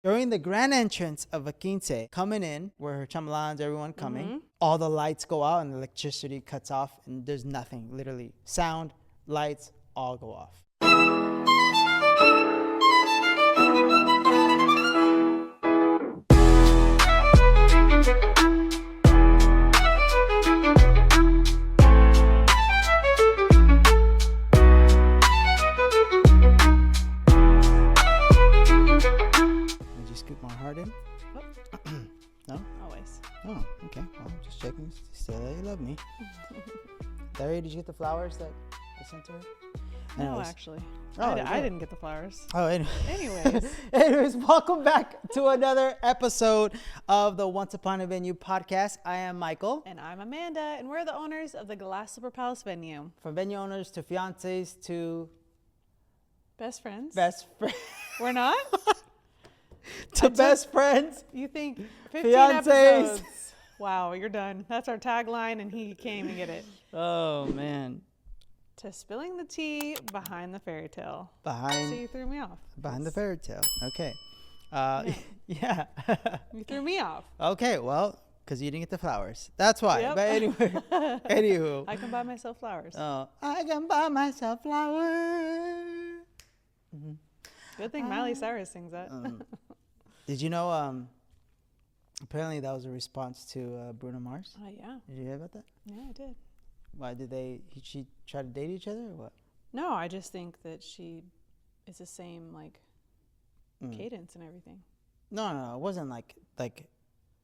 During the grand entrance of a quince, coming in, where her chamalans, everyone coming, all the lights go out and the electricity cuts off and there's nothing, literally. Sound, lights, all go off. No? Always. Oh, okay. Well, I'm just checking. Still that you love me. Larry, did you get the flowers that I sent to her? No, actually. Oh, I didn't get the flowers. Oh, Anyways. Anyways, welcome back to another episode of the Once Upon a Venue podcast. I am Michael. And I'm Amanda, and we're the owners of the Glass Slipper Palace venue. From venue owners to fiancés to... Best friends. We're not? Best friends. You think 15 Fiancés. episodes. Wow, you're done. That's our tagline, and he can't even get it. Oh, man. To spilling the tea behind the fairy tale. So you threw me off. Behind the fairy tale. Okay. Yeah. You threw me off. Okay, well, because you didn't get the flowers. That's why. Yep. But anyway, anywho. I can buy myself flowers. Oh, I can buy myself flowers. Mm-hmm. Good thing Miley Cyrus sings that. Did you know, apparently that was a response to Bruno Mars? Yeah. Did you hear about that? Yeah, I did. Why did she try to date each other or what? No, I just think that she is the same, cadence and everything. No, it wasn't like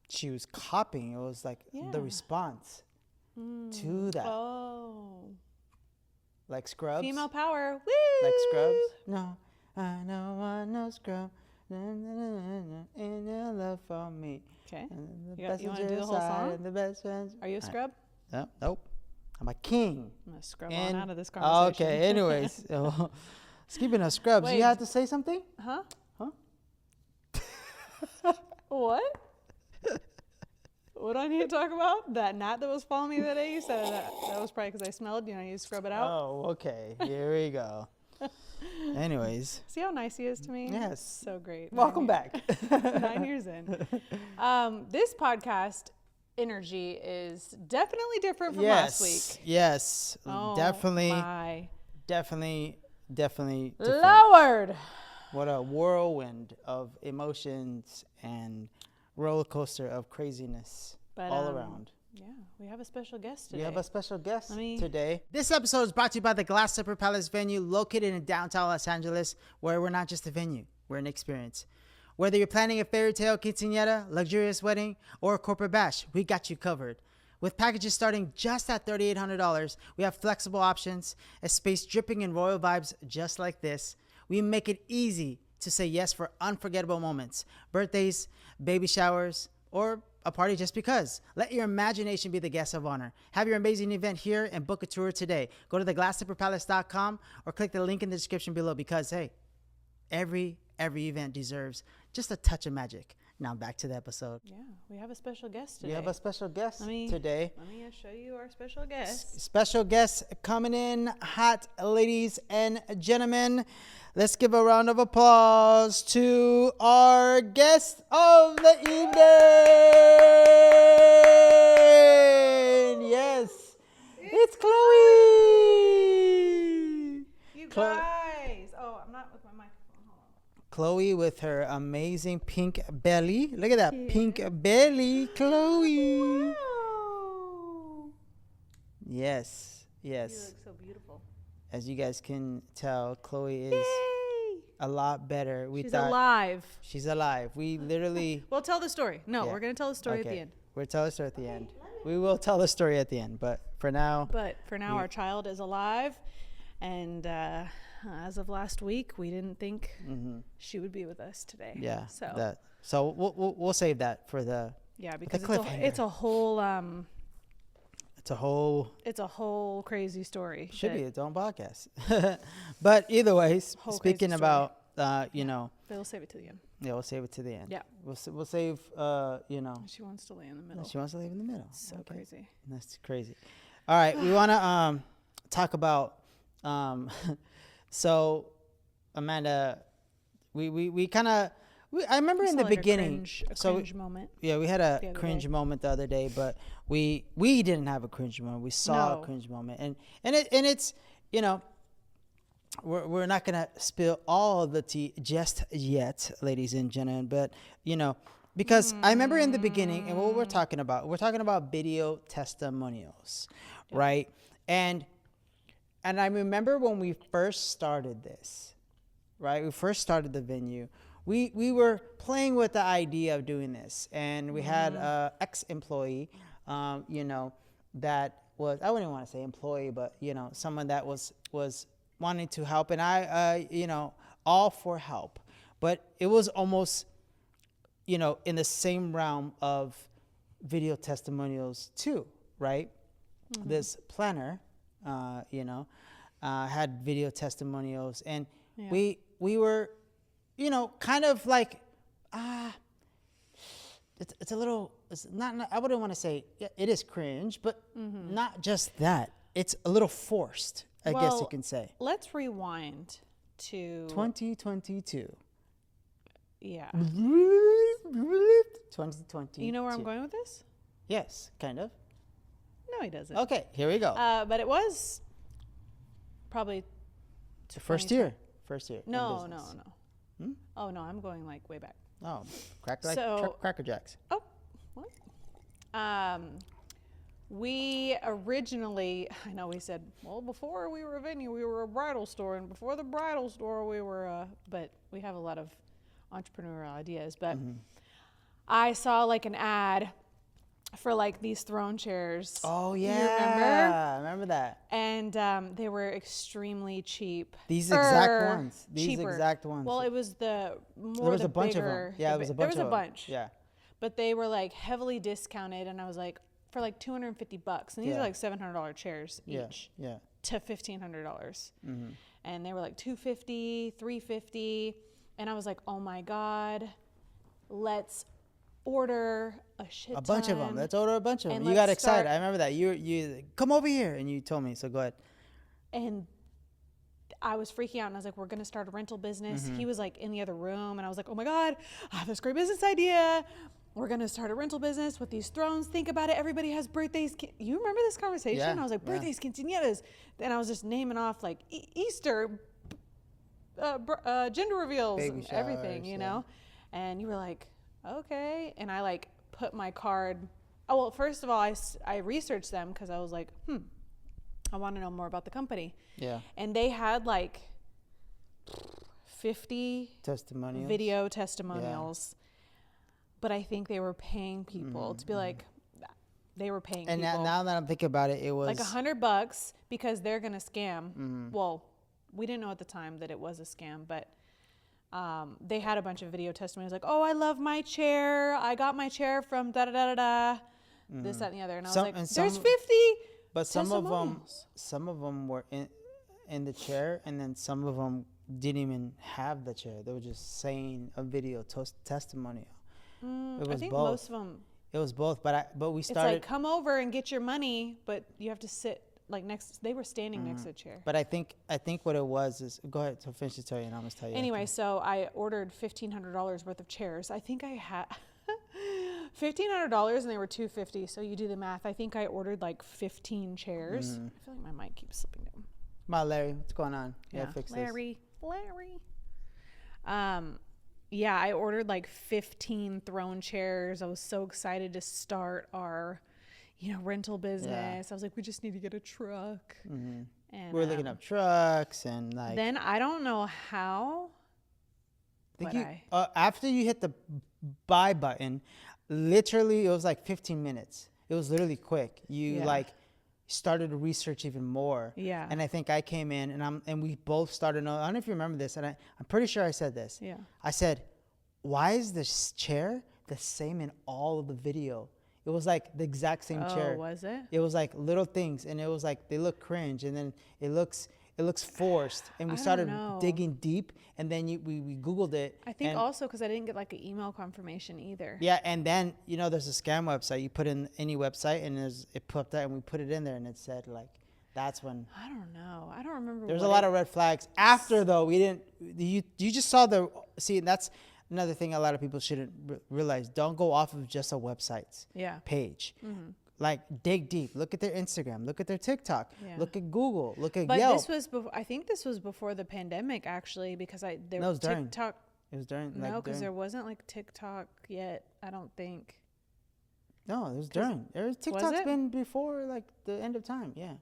she was copying. It was like the response to that. Oh. Like Scrubs? Female power. Woo! Like Scrubs? No, I don't want no scrub. And your love for me. Okay. You want to do the whole song? The best friends. Are you a scrub? Nope. I'm a king. I'm going to scrub on out of this conversation. Okay, anyways. Speaking of Scrubs, you had to say something? Huh? Huh? What? What do I need to talk about? That gnat that was following me that day? You said that was probably because I smelled. You know, you scrub it out. Oh, okay. Here we go. Anyways. See how nice he is to me? Yes. So great. Welcome back. 9 years in. This podcast energy is definitely different from last week. Yes. Oh, definitely. My. Definitely different. Lord. What a whirlwind of emotions and roller coaster of craziness all around. Yeah, we have a special guest today. We have a special guest today. This episode is brought to you by the Glass Slipper Palace venue located in downtown Los Angeles, where we're not just a venue, we're an experience. Whether you're planning a fairy tale quinceañera, luxurious wedding, or a corporate bash, we got you covered. With packages starting just at $3,800, we have flexible options, a space dripping in royal vibes just like this. We make it easy to say yes for unforgettable moments, birthdays, baby showers, or a party just because. Let your imagination be the guest of honor. Have your amazing event here and book a tour today. Go to theglassslipperpalace.com or click the link in the description below because, hey, every event deserves just a touch of magic. Now back to the episode. Yeah, we have a special guest today. We have a special guest today. Let me show you our special guest. Special guest coming in hot, ladies and gentlemen. Let's give a round of applause to our guest of the evening. Yes, it's Khloe. You guys. Oh, I'm not with my microphone. Hold on. Khloe with her amazing pink belly. Look at that pink belly, Khloe. Wow. Yes. You look so beautiful. As you guys can tell, Khloe is a lot better. She's alive. She's alive. We literally... We'll tell the story. No, we're going to tell the story at the end. We'll tell the story at the end. We will tell the story at the end, but for now... Our child is alive, and as of last week, we didn't think she would be with us today. Yeah. So we'll save that for the... Yeah, because it's a whole... It's a whole crazy story. Should be its own podcast. But either way, speaking about, We'll save it to the end. Yeah, we'll save it to the end. Yeah. We'll save, She wants to lay in the middle. She wants to live in the middle. So crazy. That's crazy. All right. We want to talk about, so Amanda, we I remember in the like beginning. a cringe moment. Yeah, we had a cringe moment the other day, but we didn't have a cringe moment. We saw a cringe moment, and it's, you know, we're not gonna spill all of the tea just yet, ladies and gentlemen, but you know, because I remember in the beginning, and what we're talking about video testimonials, right? And I remember when we first started this, right? We first started the venue. We were playing with the idea of doing this, and we had a ex-employee, you know, that was, I wouldn't want to say employee, but you know, someone that was wanting to help, and I, you know, all for help, but it was almost, you know, in the same realm of video testimonials too, right? This planner, you know, had video testimonials, and we were, you know, kind of like, it's a little, it's not, I wouldn't want to say it is cringe, but not just that. It's a little forced, I guess you can say. Let's rewind to 2022. Yeah. 2022. You know where I'm going with this? Yes, kind of. No, he doesn't. Okay, here we go. But it was probably the first year. No. Oh no, I'm going like way back. Oh, Cracker Jacks. Oh, what? We originally, I know we said, well, before we were a venue, we were a bridal store, and before the bridal store, we were, but we have a lot of entrepreneurial ideas. But I saw like an ad for like these throne chairs. Oh yeah, you remember? I remember that. And they were extremely cheap. These exact ones. Well, it was there was a bunch of them. Yeah, it was a bunch. There was a bunch. Yeah. But they were like heavily discounted, and I was like, for like $250, and these are like $700 chairs each. Yeah. To $1,500. And they were like $250, $350, and I was like, oh my God, let's order a bunch of them. Let's order a bunch of them. You got excited. I remember that. You come over here, and you told me. So go ahead. And I was freaking out, and I was like, we're gonna start a rental business. He was like in the other room, and I was like, oh my God, I have this great business idea. We're gonna start a rental business with these thrones. Think about it. Everybody has birthdays. You remember this conversation? Yeah, I was like, birthdays, quinceañeras. And I was just naming off like Easter, gender reveals, baby and showers, everything, you know? And you were like, okay. And I like put my card. Oh, well, first of all, I researched them because I was like, I want to know more about the company. Yeah. And they had like 50 video testimonials. Yeah. But I think they were paying people to be like, they were paying and people. And now that I'm thinking about it, it was like $100 because they're going to scam. Well, we didn't know at the time that it was a scam, but they had a bunch of video testimonies like, oh, I love my chair. I got my chair from da-da-da-da-da, this, that, and the other. And I was like, there's 50 But some of them were in the chair, and then some of them didn't even have the chair. They were just saying a video testimonial. It was I think both. most of them. It was both, but we started. It's like, come over and get your money, but you have to sit like next. They were standing next to the chair. But I think what it was is, go ahead, so finish the story, and I'm gonna tell you. Anyway, so I ordered $1,500 worth of chairs. I think I had $1,500, and they were $250. So you do the math. I think I ordered like 15 chairs. I feel like my mic keeps slipping down. Come on, Larry, what's going on? Yeah, fix Larry. Yeah, I ordered like 15 throne chairs. I was so excited to start our, rental business. Yeah. I was like, we just need to get a truck. And we're looking up trucks and like. Then I don't know how. After you hit the buy button, literally it was like 15 minutes. It was literally quick. You started to research even more. Yeah. And I think I came in and we both started. I don't know if you remember this, and I'm pretty sure I said this. Yeah. I said, why is this chair the same in all of the video? It was like the exact same chair. Oh, was it? It was like little things, and it was like they look cringe, and then it looks forced. And we started digging deep, and then we Googled it. I think also because I didn't get like an email confirmation either. Yeah, and then there's a scam website. You put in any website, and it popped up, and we put it in there, and it said like, that's when. I don't know. I don't remember. There's a lot of red flags. After though, we didn't. You just saw that's. another thing a lot of people shouldn't realize, don't go off of just a website's page. Like, dig deep. Look at their Instagram. Look at their TikTok. Look at Google. Look at Yelp. This was I think this was before the pandemic, actually, because there was TikTok. It was during. No, because there wasn't like TikTok yet, I don't think. No, it was during. TikTok's been before like the end of time. Yeah.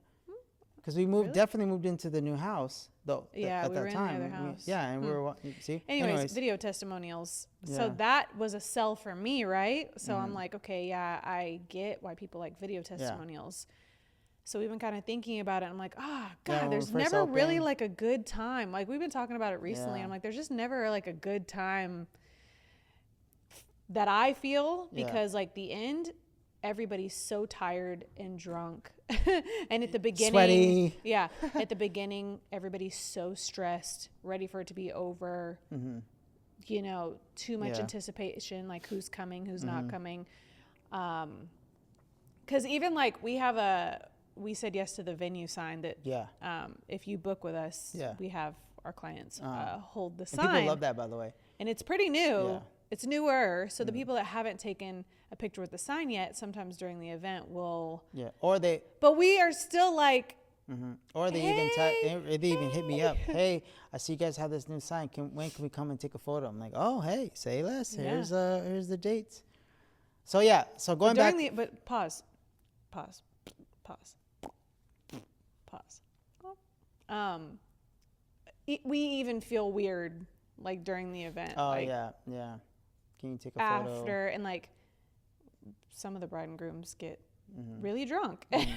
Because we definitely moved into the new house, though. Yeah, at we that were time. in the other house. And we were, see? Anyways, video testimonials. Yeah. So that was a sell for me, right? So I'm like, okay, yeah, I get why people like video testimonials. Yeah. So we've been kind of thinking about it. I'm like, God, there's never really like a good time. Like, we've been talking about it recently. I'm like, there's just never like a good time that I feel, because like the end, everybody's so tired and drunk. And at the beginning, sweaty. Yeah. At the beginning, everybody's so stressed, ready for it to be over. You know, too much anticipation, like who's coming, who's not coming. 'Cause even like we said yes to the venue sign that, if you book with us, we have our clients hold the sign. People love that, by the way. And it's pretty new. Yeah. It's newer. So the people that haven't taken a picture with the sign yet, sometimes during the event will. Yeah. Or they. But we are still like. Or they even hit me up. Hey, I see you guys have this new sign. When can we come and take a photo? I'm like, oh, hey, say less. Here's the dates. So yeah. So going back. But pause. We even feel weird like during the event. Oh like, yeah. Can you take a photo after? And like some of the bride and grooms get really drunk, and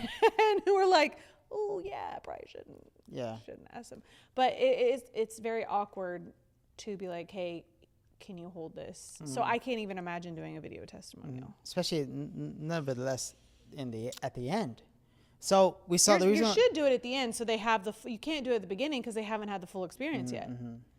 we're like, oh yeah, probably shouldn't ask them. But it's very awkward to be like, hey, can you hold this? So I can't even imagine doing a video testimonial, especially nevertheless at the end. So we saw the reason you should do it at the end, so they have you can't do it at the beginning because they haven't had the full experience yet.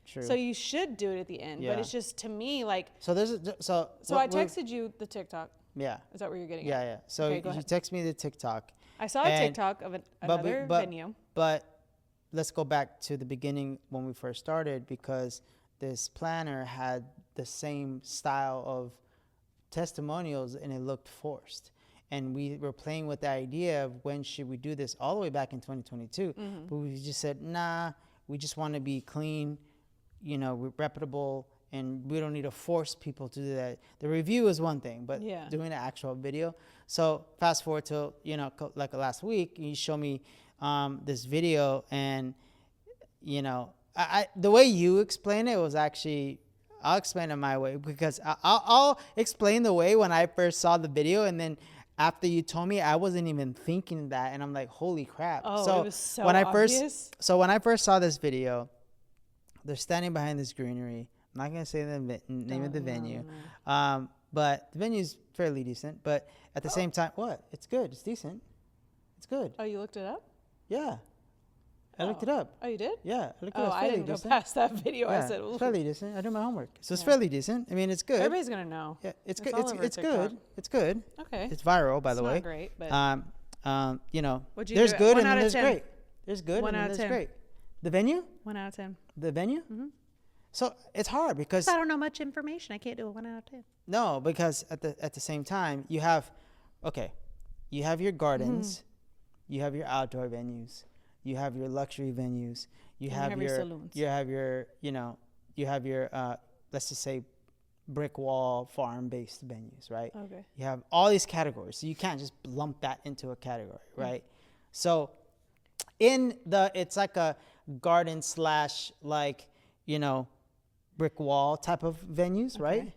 True. So you should do it at the end, but it's just, to me, like. So I texted you the TikTok. Yeah. Is that where you're getting at? Yeah. So okay, you text me the TikTok. I saw a TikTok of another venue. But let's go back to the beginning when we first started, because this planner had the same style of testimonials and it looked forced. And we were playing with the idea of when should we do this, all the way back in 2022. But we just said, nah, we just want to be clean, reputable, and we don't need to force people to do that. The review is one thing, but doing an actual video. So fast forward to, like last week, you show me this video, and, the way you explain it was actually, I'll explain it my way, because I'll explain the way when I first saw the video, and then after you told me, I wasn't even thinking that, and I'm like, holy crap. Oh, it was so when obvious. When I first saw this video, they're standing behind this greenery. I'm not going to say the name of the venue. No. But the venue's fairly decent. But at the same time, what? It's good. It's decent. It's good. Oh, you looked it up? Yeah. I looked it up. Oh, you did? Yeah. I looked it up. I didn't go past that video. Yeah, I said, it's fairly decent. I did my homework. So it's fairly decent. I mean, it's good. Everybody's going to know. Yeah, it's good. It's good. It's good. Okay. It's viral, by the way. Not great, but. There's good and then there's great. There's good and then there's great. The venue? 1 out of 10. The venue? Mm-hmm. So it's hard because I don't know much information. I can't do a 1 out of 10. No, because at the same time you have your gardens, you have your outdoor venues, you have your luxury venues, you have your saloons. You have your let's just say brick wall farm based venues, right? Okay. You have all these categories, so you can't just lump that into a category, right? So it's like a garden / brick wall type of venues, right?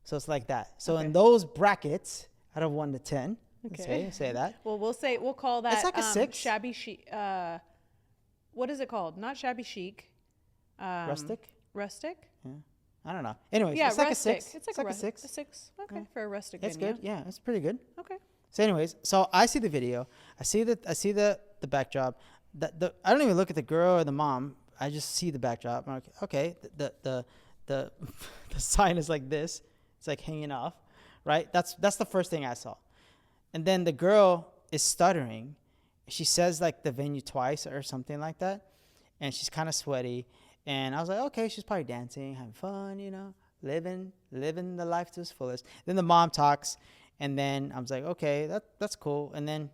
So it's like that. So in those brackets, out of 1 to 10, say that. Well, we'll call that. It's like a 6. Shabby chic. What is it called? Not shabby chic. Rustic. Rustic. Yeah. I don't know. Anyways, yeah, it's rustic. Like a 6. It's like a 6. A 6. Okay, for a rustic venue. That's good. Yeah, it's pretty good. Okay. So anyways, so I see the video. I see the backdrop. I don't even look at the girl or the mom. I just see the backdrop. I'm like, okay, the sign is like this. It's like hanging off, right? That's the first thing I saw. And then the girl is stuttering. She says like the venue twice or something like that. And she's kind of sweaty. And I was like, okay, she's probably dancing, having fun, living the life to its fullest. Then the mom talks, and then I was like, okay, that's cool. And then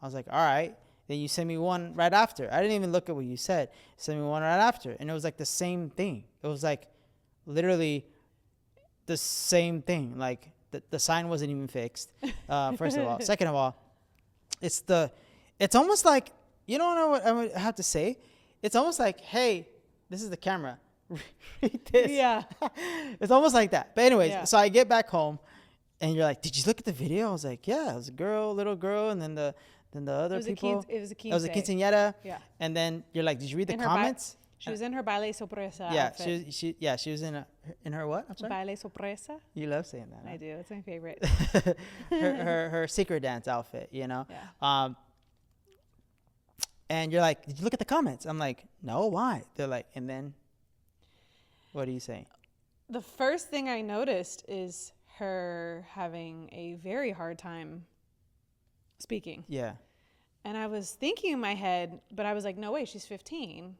I was like, all right. Then you sent me one right after. I didn't even look at what you said. You sent me one right after, and it was like the same thing. It was like literally the same thing. Like the sign wasn't even fixed. First of all, second of all, it's almost like, you know what I would have to say? It's almost like, hey, this is the camera. Read this. Yeah. It's almost like that. But anyways, Yeah. so I get back home, and you're like, did you look at the video? I was like, yeah, it was a little girl, and then the other people. It was a It was a quinceañera. Yeah. And then you're like, did you read the In her comments? She was in her baile sorpresa Yeah, outfit. she was in her what? I'm sorry. Baile sorpresa? You love saying that. Huh? I do. It's my favorite. her secret dance outfit, you know. Yeah. And you're like, did you look at the comments? I'm like, no, why? They're like, and then what are you saying? The first thing I noticed is her having a very hard time speaking. Yeah. And I was thinking in my head, but I was like, no way, she's 15.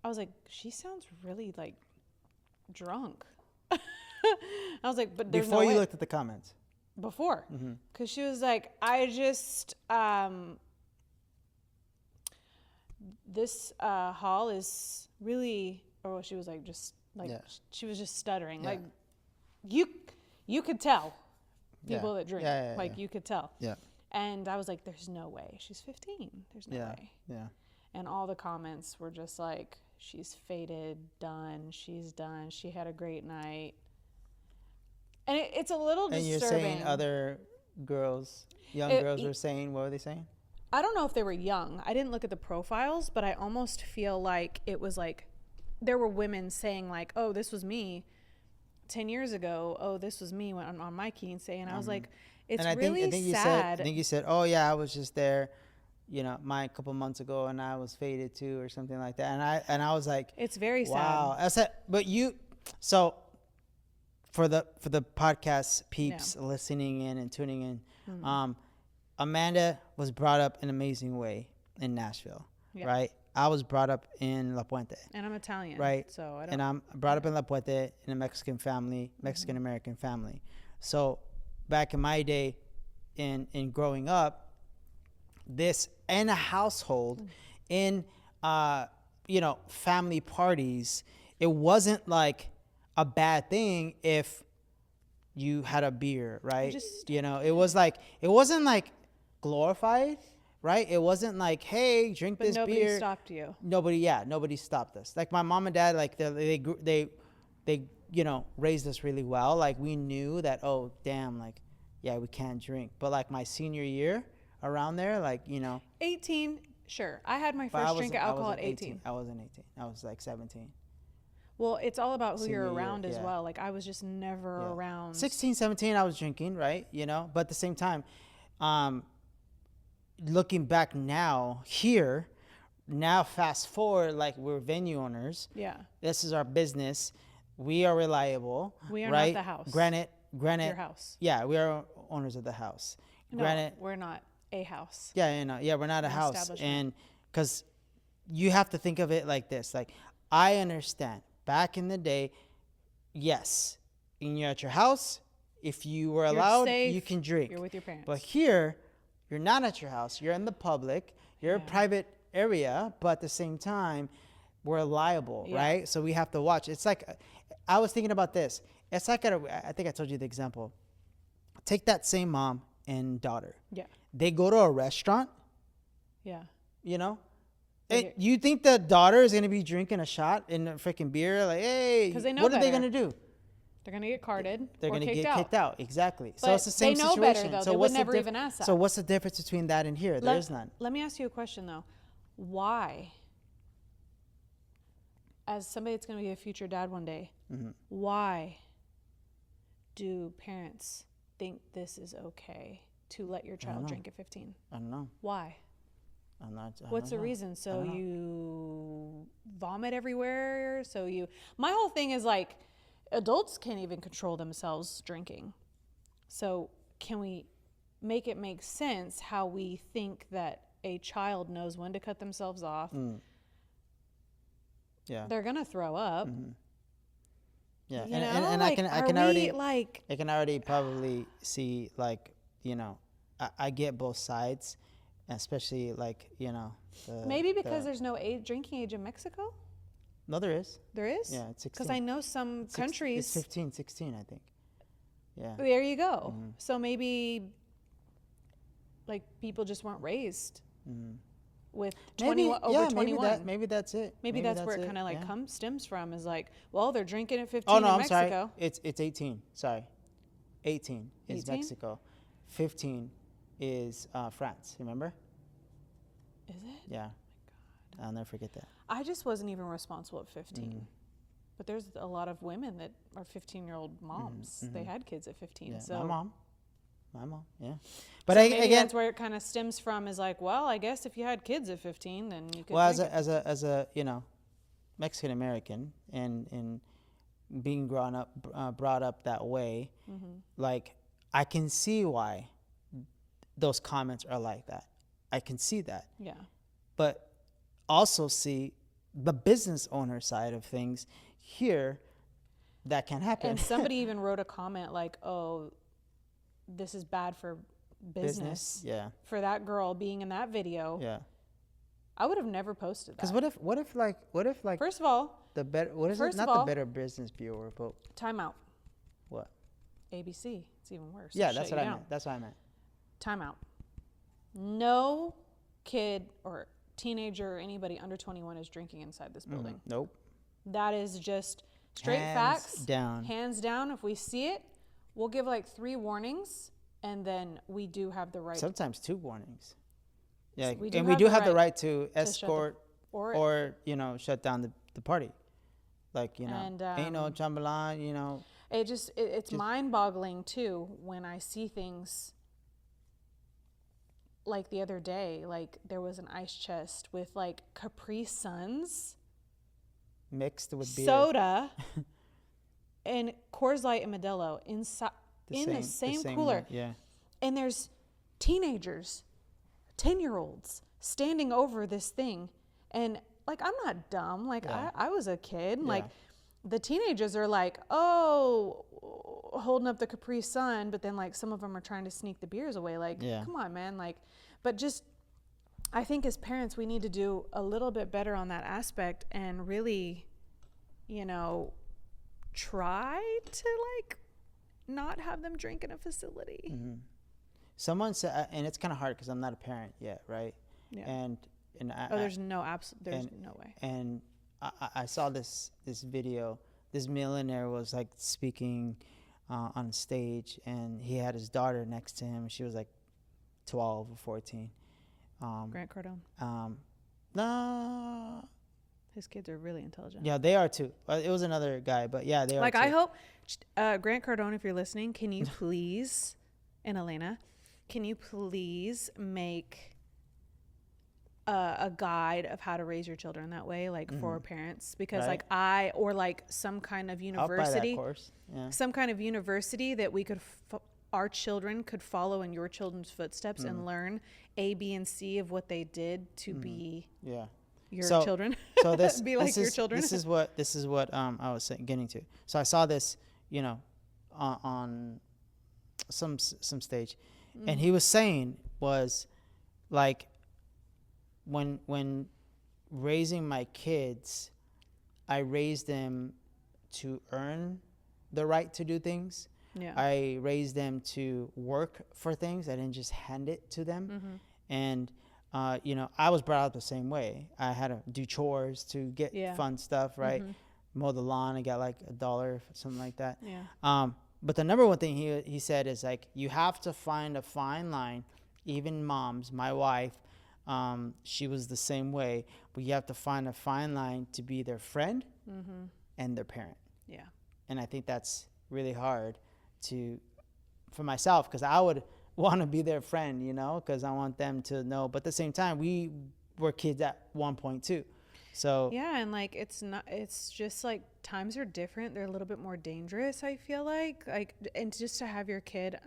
I was like, she sounds really like drunk. I was like, but there's Before no you way. looked at the comments. Before. Because she was like, I just, this hall is really, or she was like, just like, Yeah. she was just stuttering. Yeah. Like, you could tell people Yeah. that drink. Yeah, yeah, like, yeah. you could tell. Yeah. And I was like, there's no way. She's 15. There's no Yeah. way. Yeah. And all the comments were just like, she's faded, done, she's done, she had a great night. And it's a little And disturbing. you're saying other girls, young It- girls were saying, what were they saying? I don't know if they were young. I didn't look at the profiles, but I almost feel like it was like there were women saying like, oh, this was me 10 years ago. Oh, this was me when on my quince. And I was like, it's and really sad. I think you said, oh yeah, I was just there, you know, a couple months ago, and I was faded too, or something like that. And I was like, It's very wow. sad. I said, but so for the podcast peeps listening in and tuning in, Amanda was brought up an amazing way in Nashville, right? I was brought up in La Puente. And I'm Italian, right? So I don't. And I'm brought up in La Puente in a Mexican family, Mexican American family. So back in my day, in growing up, this in a household, in family parties, it wasn't like a bad thing if you had a beer, right? It wasn't like glorified, right? It wasn't like, hey, drink but this nobody beer. stopped you. Nobody stopped us. Like my mom and dad, like they raised us really well. Like we knew that, oh damn, like yeah, we can't drink. But like my senior year, around there, 18, sure. I had my but first drink of alcohol at 18. I wasn't 18. I was like 17. Well, it's all about who Senior you're year, around as yeah. well. Like I was just never Yeah. around. 16, 17, I was drinking, right? But at the same time, looking back now, fast forward, like we're venue owners. Yeah. This is our business. We are reliable. We are right? not the house. Granted. Your house. Yeah, we are owners of the house. No, Granted. we're not a house. Yeah, we're not a house. establishment. And because you have to think of it like this. Like, I understand. Back in the day, yes, you're at your house. If you were allowed, safe, you can drink. You're with your parents. But here, you're not at your house. You're in the public. You're a private area. But at the same time, we're liable, right? So we have to watch. It's like, I was thinking about this. It's like, I think I told you the example. Take that same mom and daughter. Yeah. They go to a restaurant, Yeah. And you think the daughter is going to be drinking a shot in a freaking beer? Like, hey, 'Cause they know what are they better. going to do? They're gonna get carded. They're going to get kicked out. Exactly. So But it's the same they know situation. better, though. So They would what's the never even ask that. So what's the difference between that and here? There is none. Let me ask you a question though. Why? As somebody that's going to be a future dad one day, why do parents think this is okay to let your child drink at 15? I don't know. Why? don't What's the know. reason? So you vomit everywhere? My whole thing is like, adults can't even control themselves drinking. So can we make it make sense how we think that a child knows when to cut themselves off? Yeah. They're going to throw up. Yeah, You and know, like, I are can we already like, I can already probably see, like, I get both sides, especially, like, maybe because there's no drinking age in Mexico? no, there is. There is? Yeah, it's Because 16. I know some It's countries. 15, 16, I think. Yeah. There you go. So maybe like people just weren't raised with 21 over 21. Maybe that's it. Maybe that's where it kind of like stems from, is like, well, they're drinking at 15 Oh no, in I'm Mexico. sorry. It's 18. Sorry, 18 is 18? Mexico. 15 is France. Remember? Is it? Yeah. I'll never forget that. I just wasn't even responsible at 15. But there's a lot of women that are 15-year-old moms. They had kids at 15. Yeah. So My mom. Yeah. But so again, that's where it kind of stems from, is like, well, I guess if you had kids at 15, then you could. well, drink it. as a Mexican American, and being brought up that way, like, I can see why those comments are like that. I can see that. Yeah. But also see the business owner side of things here. That can happen. And somebody even wrote a comment like, oh, this is bad for business. Yeah. For that girl being in that video. Yeah. I would have never posted that. Because what if like First of all, the better, what is it? first Not of the all, Better Business Bureau, but time out. what? ABC. It's even worse. Yeah, They'll that's shut what you I down. meant. That's what I meant. Time out. No kid or teenager or anybody under 21 is drinking inside this building. Nope. That is just straight Hands facts. down. Hands down. If we see it, we'll give like 3 warnings, and then we do have the right. Sometimes 2 warnings. Yeah, We do and we have do the have the right right to escort or shut down the party. Like, And, ain't no chambelán, it's mind-boggling too when I see things like the other day. Like, there was an ice chest with like Capri Suns, mixed with beer. soda, and Coors Light and Modelo inside the same cooler. One, yeah. And there's teenagers, 10-year-olds, standing over this thing. And like, I'm not dumb. Like, I was a kid. Yeah. Like, the teenagers are like, oh, holding up the Capri Sun, but then like some of them are trying to sneak the beers away. Like, come on, man. Like, but just, I think as parents, we need to do a little bit better on that aspect and really, try to like not have them drink in a facility. Someone said, and it's kind of hard because I'm not a parent yet, right? Yeah. And there's no way. And I saw this video. This millionaire was like speaking on stage, and he had his daughter next to him. She was like 12 or 14. Grant Cardone. No. His kids are really intelligent. Yeah, they are too. It was another guy, but yeah, they are. Like, too. I hope Grant Cardone, if you're listening, can you please, and Elena, can you please make a guide of how to raise your children that way, like for parents, because Right. or like some kind of I'll buy university, that course. Yeah. some kind of university that we could, our children could follow in your children's footsteps and learn A, B, and C of what they did to be Yeah. your children. So this be like your children. This is what I was getting to. So I saw this, on some stage, and he was saying was like, when raising my kids, I raised them to earn the right to do things. Yeah. I raised them to work for things. I didn't just hand it to them. And I was brought up the same way. I had to do chores to get fun stuff, right? Mow the lawn. I got like $1, something like that. Yeah. But the number one thing he said is like, you have to find a fine line. Even moms, my wife, she was the same way. But you have to find a fine line to be their friend and their parent. Yeah. And I think that's really hard for myself, because I would want to be their friend, because I want them to know. But at the same time, we were kids at one point too. So yeah, and like it's just like times are different. They're a little bit more dangerous, I feel like and just to have your kid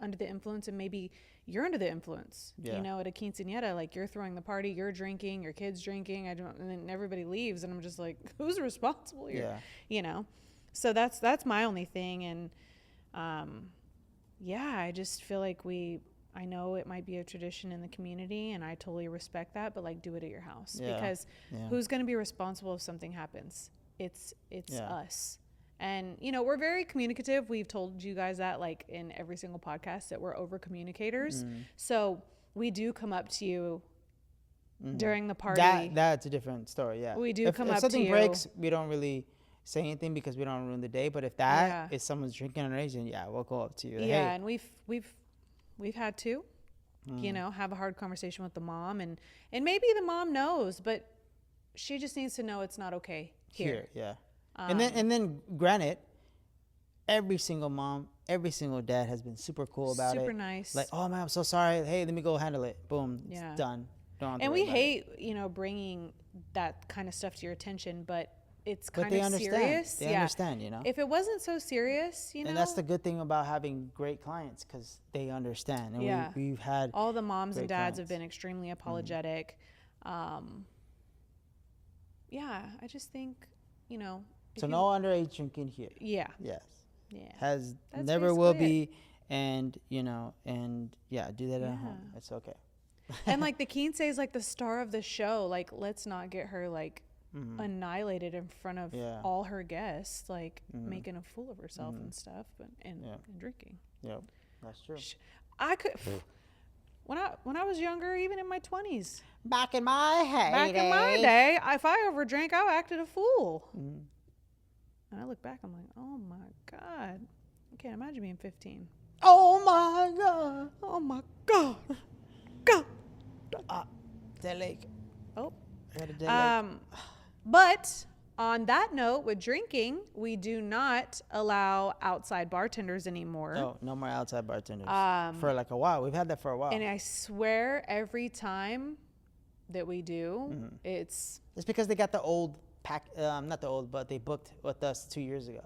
under the influence, and maybe you're under the influence, at a quinceañera, like you're throwing the party, you're drinking, your kid's drinking, and then everybody leaves, and I'm just like, who's responsible here? So that's my only thing. And I just feel like I know it might be a tradition in the community, and I totally respect that, but like do it at your house, because who's going to be responsible if something happens? It's us. And, you know, we're very communicative. We've told you guys that, like, in every single podcast, that we're over communicators. So we do come up to you during the party. That's a different story, yeah. We do come up to you. If something breaks, we don't really say anything because we don't want to ruin the day. But if that is someone's drinking underage, then we'll go up to you. Like, yeah, and we've had to, you know, have a hard conversation with the mom. And maybe the mom knows, but she just needs to know it's not okay here. Yeah. And then granted, every single mom, every single dad has been super cool about it. Super nice. Like, oh man, I'm so sorry. Hey, let me go handle it. Boom, it's done. And we hate, you know, bringing that kind of stuff to your attention, but it's kind of serious. They understand, you know. If it wasn't so serious, you know. And that's the good thing about having great clients, because they understand. And we've had all the moms and dads have been extremely apologetic. I just think, you know. So no underage drinking here. Yeah. Yes. Yeah. That's never will be, and you know, do that at home. It's okay. And like the quince is like the star of the show. Like, let's not get her like annihilated in front of all her guests, like making a fool of herself and stuff, and drinking. Yep, that's true. I could. When I was younger, even in my 20s. Back in my day, if I overdrank, I acted a fool. And I look back, I'm like, oh my God. I can't imagine being 15. Oh my God. Oh my God. God. Dead leg. Oh. I got a dead leg. But on that note, with drinking, we do not allow outside bartenders anymore. No more outside bartenders. For like a while. We've had that for a while. And I swear every time that we do, it's because they got the old not the old, but they booked with us 2 years ago.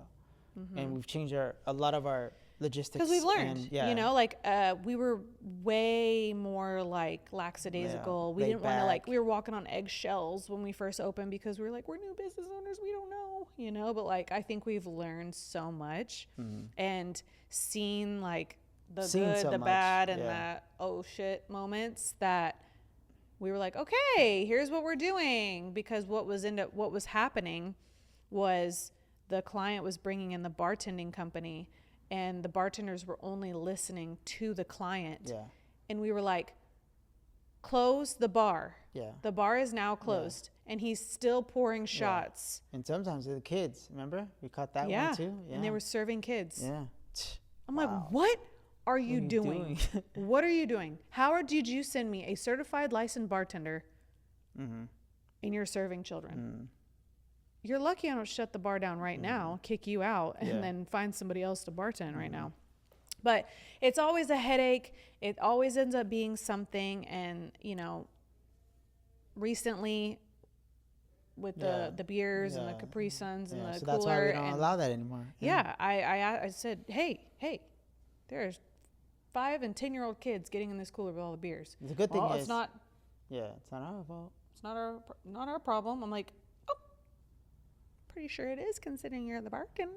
And we've changed a lot of our logistics. Because we've learned, you know, like we were way more like lackadaisical. We didn't want to, like, we were walking on eggshells when we first opened because we were like, we're new business owners, we don't know, you know. But like, I think we've learned so much and seen like the good, the bad, and the oh shit moments that we were like, okay, here's what we're doing. Because what was happening was the client was bringing in the bartending company, and the bartenders were only listening to the client. Yeah. And we were like, close the bar. Yeah. The bar is now closed. Yeah. And he's still pouring shots. And sometimes they're the kids. Remember? We caught that one too. Yeah. And they were serving kids. Yeah. I'm like, what are you doing? What are you doing? How did you send me a certified licensed bartender and you're serving children? You're lucky I don't shut the bar down right now, kick you out, and then find somebody else to bartend right now. But it's always a headache. It always ends up being something. And, you know, recently with the beers and the Capri Suns and the so cooler. That's why we don't allow that anymore. I said, hey, there's 5 and 10-year-old kids getting in this cooler with all the beers. The good thing is, it's not. Yeah, it's not our fault. It's not our problem. I'm like, oh, pretty sure it is, considering you're the bartender.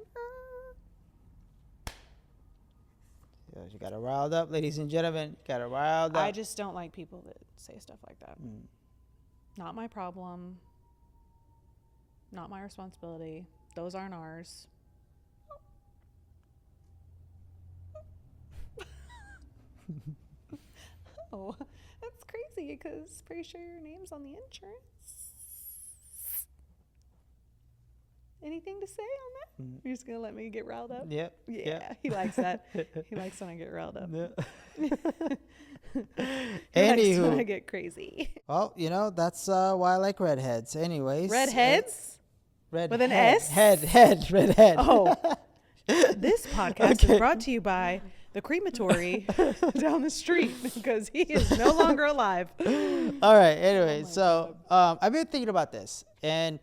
Yeah, you got her riled up, ladies and gentlemen. Got her riled up. I just don't like people that say stuff like that. Not my problem. Not my responsibility. Those aren't ours. Oh, that's crazy because pretty sure your name's on the insurance. Anything to say on that? You're just going to let me get riled up? Yep. Yeah, he likes that. He likes when I get riled up. Anywho. When I get crazy. Well, you know, that's why I like redheads. Anyways. Redheads? Red with an head, S? Head, redhead. Oh. This podcast is brought to you by the crematory down the street because he is no longer alive. All right. Anyway, I've been thinking about this, and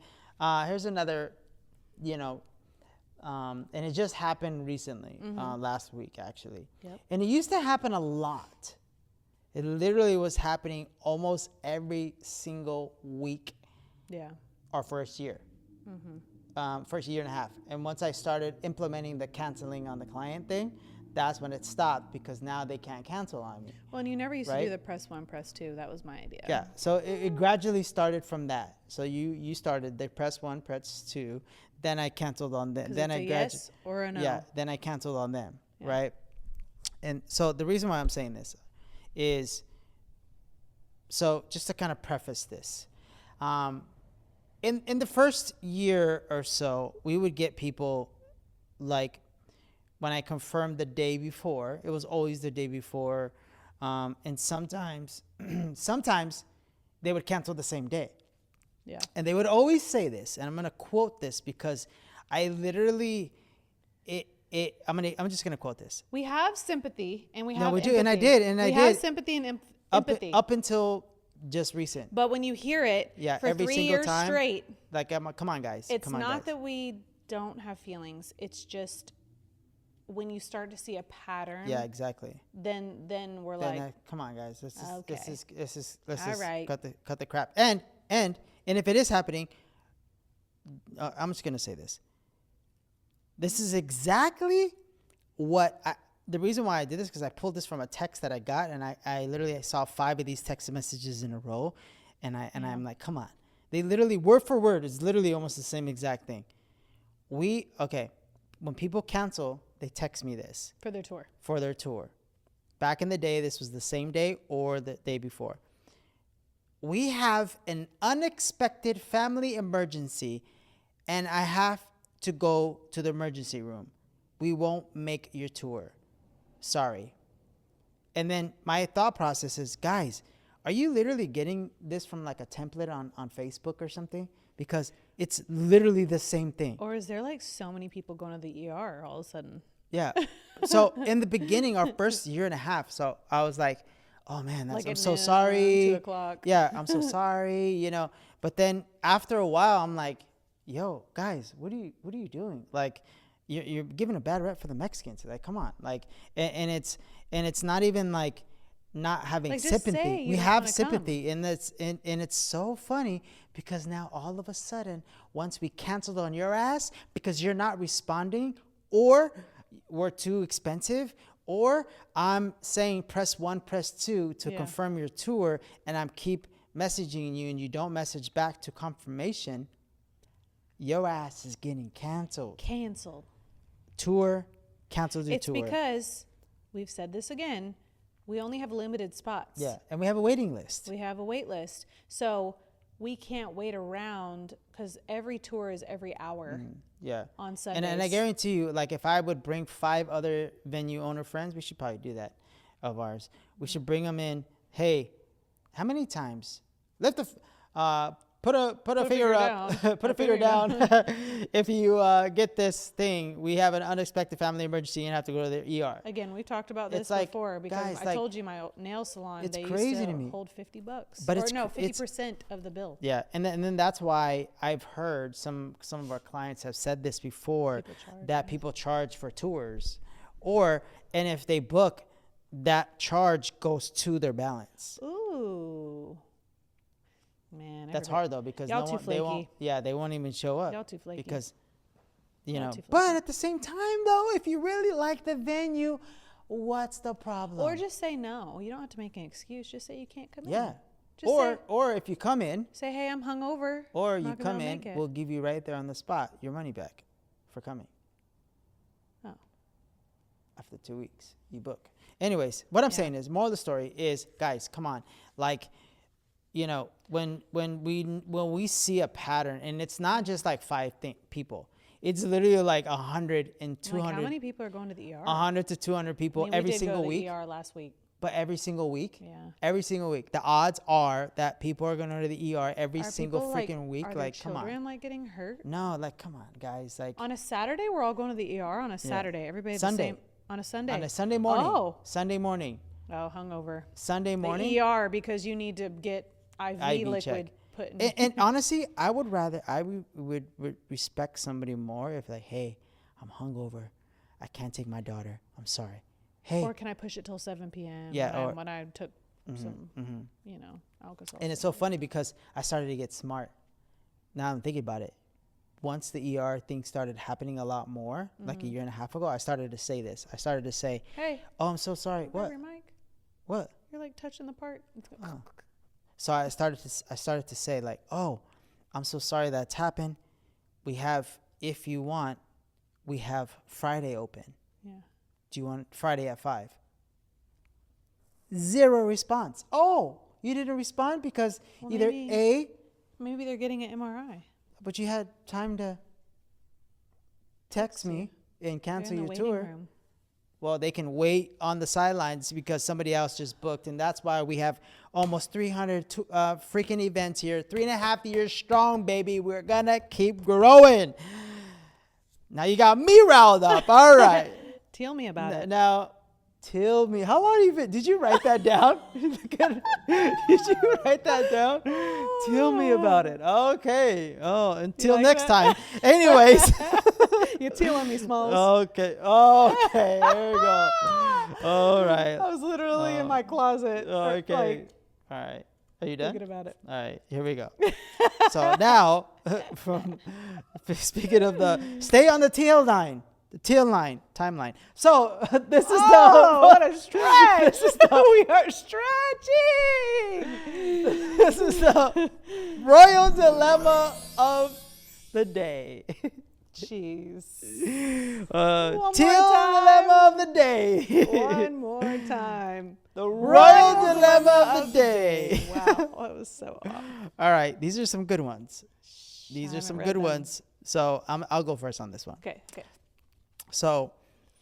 here's another, you know, and it just happened recently, last week actually. Yep. And it used to happen a lot. It literally was happening almost every single week. Yeah. Our first year. first year and a half. And once I started implementing the canceling on the client thing, that's when it stopped, because now they can't cancel on me. Well, and you never used to Right? do the press 1, press 2. That was my idea. Yeah. So it gradually started from that. So you started the press 1, press 2. Then I canceled on them. Then it's I a yes or a no. Yeah. Then I canceled on them. Yeah. Right. And so the reason why I'm saying this is, so just to kind of preface this, in the first year or so, we would get people, like, when I confirmed the day before, it was always the day before, and sometimes they would cancel the same day. Yeah. And they would always say this, and I'm gonna quote this because I literally, I'm just gonna quote this. We have sympathy and we have No, we empathy. do, and I did, and I we did. have sympathy and empathy. Up until just recent. But when you hear it for every 3 single years time, straight, like, come on, guys. it's come on, not guys. that we don't have feelings. It's just when you start to see a pattern. Yeah, exactly. Then we're Then, like, come on, guys. Let's Okay. just All right. cut the crap. And if it is happening, I'm just gonna say this. This is exactly what the reason why I did this, because I pulled this from a text that I got, and I literally saw 5 of these text messages in a row, and I'm like, come on. They literally, word for word, is literally almost the same exact thing. When people cancel, they text me this. For their tour. Back in the day, this was the same day or the day before. We have an unexpected family emergency, and I have to go to the emergency room. We won't make your tour. Sorry. And then my thought process is, guys, are you literally getting this from like a template on Facebook or something? Because it's literally the same thing. or is there like so many people going to the ER all of a sudden? Yeah. So in the beginning, our first year and a half, so I was like, oh man, Like I'm at so noon, sorry. 2 o'clock. Yeah, I'm so sorry, But then after a while, I'm like, yo, guys, what are you doing? Like, you're giving a bad rep for the Mexicans. Like, come on. Like, and it's not even like not having Like, just say sympathy. you We don't have wanna sympathy, and it's so funny because now all of a sudden, once we canceled on your ass because you're not responding, or we're too expensive, or I'm saying press 1, press 2 to confirm your tour, and I'm keep messaging you and you don't message back to confirmation, your ass is getting canceled. Tour, canceled your tour. It's because, we've said this again, we only have limited spots. Yeah, and we have a waiting list. We have a wait list. So we can't wait around because every tour is every hour. Yeah. On Sundays. And I guarantee you, like, if I would bring 5 other venue owner friends, we should probably do that, of ours. We should bring them in. Hey, how many times? Put a figure up. Put a figure down. If you get this thing, we have an unexpected family emergency and have to go to the ER. Again, we talked about this Like, before because guys, I told you my nail salon, it's they crazy used to to me. hold $50. But or it's no, cr- it's- 50% of the bill. Yeah, and then that's why I've heard some of our clients have said this before, that people charge for tours, and if they book, that charge goes to their balance. Ooh. Man, That's hard though, because y'all too they won't. flaky. Yeah, they won't even show up. Y'all too flaky. Because, Y'all too But flaky. at the same time though, if you really like the venue, what's the problem? Or just say no. You don't have to make an excuse. Just say you can't come in. Yeah. Just Or if you come in, say, hey, I'm hungover. or I'm you not gonna come in, make it. we'll give you right there on the spot your money back for coming. Oh. After 2 weeks, you book. Anyways, what I'm saying is, moral of the story is, guys, come on. Like, when we see a pattern, and it's not just like 5 people, it's literally like 100 and 200. Like, how many people are going to the ER? 100 to 200 people every single week. We did go to the ER last week. But every single week, Yeah. every single week, the odds are that people are going to the ER every single people, freaking week. Are Like, their come children on. like getting hurt? No, like, come on, guys. Like, On a Saturday, we're all going to the ER on a Saturday. Everybody Sunday. the same on a Sunday. on a Sunday morning. Oh. Sunday morning. Oh, hungover. Sunday morning. The ER because you need to get IV liquid check. put in. And honestly, I would respect somebody more if, like, hey, I'm hungover. I can't take my daughter. I'm sorry. Hey. Or can I push it till 7 p.m. Yeah, when I took some, alcohol. And it's so funny because I started to get smart. Now I'm thinking about it. once the ER thing started happening a lot more, like a year and a half ago, I started to say this. I started to say, hey, oh, I'm so sorry. What? Your mic. What? You're like touching the part. Oh. So I started to say like, oh, I'm so sorry that's happened. We have, if you want, we have Friday open. Yeah. Do you want Friday at 5? Zero response. Oh, you didn't respond because either maybe they're getting an MRI. But you had time to text me and cancel your tour. Room. Well, they can wait on the sidelines because somebody else just booked. And that's why we have almost 300 freaking events here. 3.5 years strong, baby. We're going to keep growing. Now you got me riled up. All right. Tell me about it. Now, tell me. How long did you write that down? Did you write that down? Tell me about it. Okay. Oh, until like next that? time. Anyways. You're telling me, Smalls. Okay. There we go. All right. I was literally in my closet. Okay. All right. Are you done? Thinking about it. All right. Here we go. So now, speaking of stay on the timeline. The timeline. So this is what a stretch! We are stretching. This is the royal dilemma of the day. Jeez. Dilemma of the day. One more time. The royal dilemma of the day. Wow, that was so off. All right, these are some good ones. These are some good ones. So I'll go first on this one. Okay. So,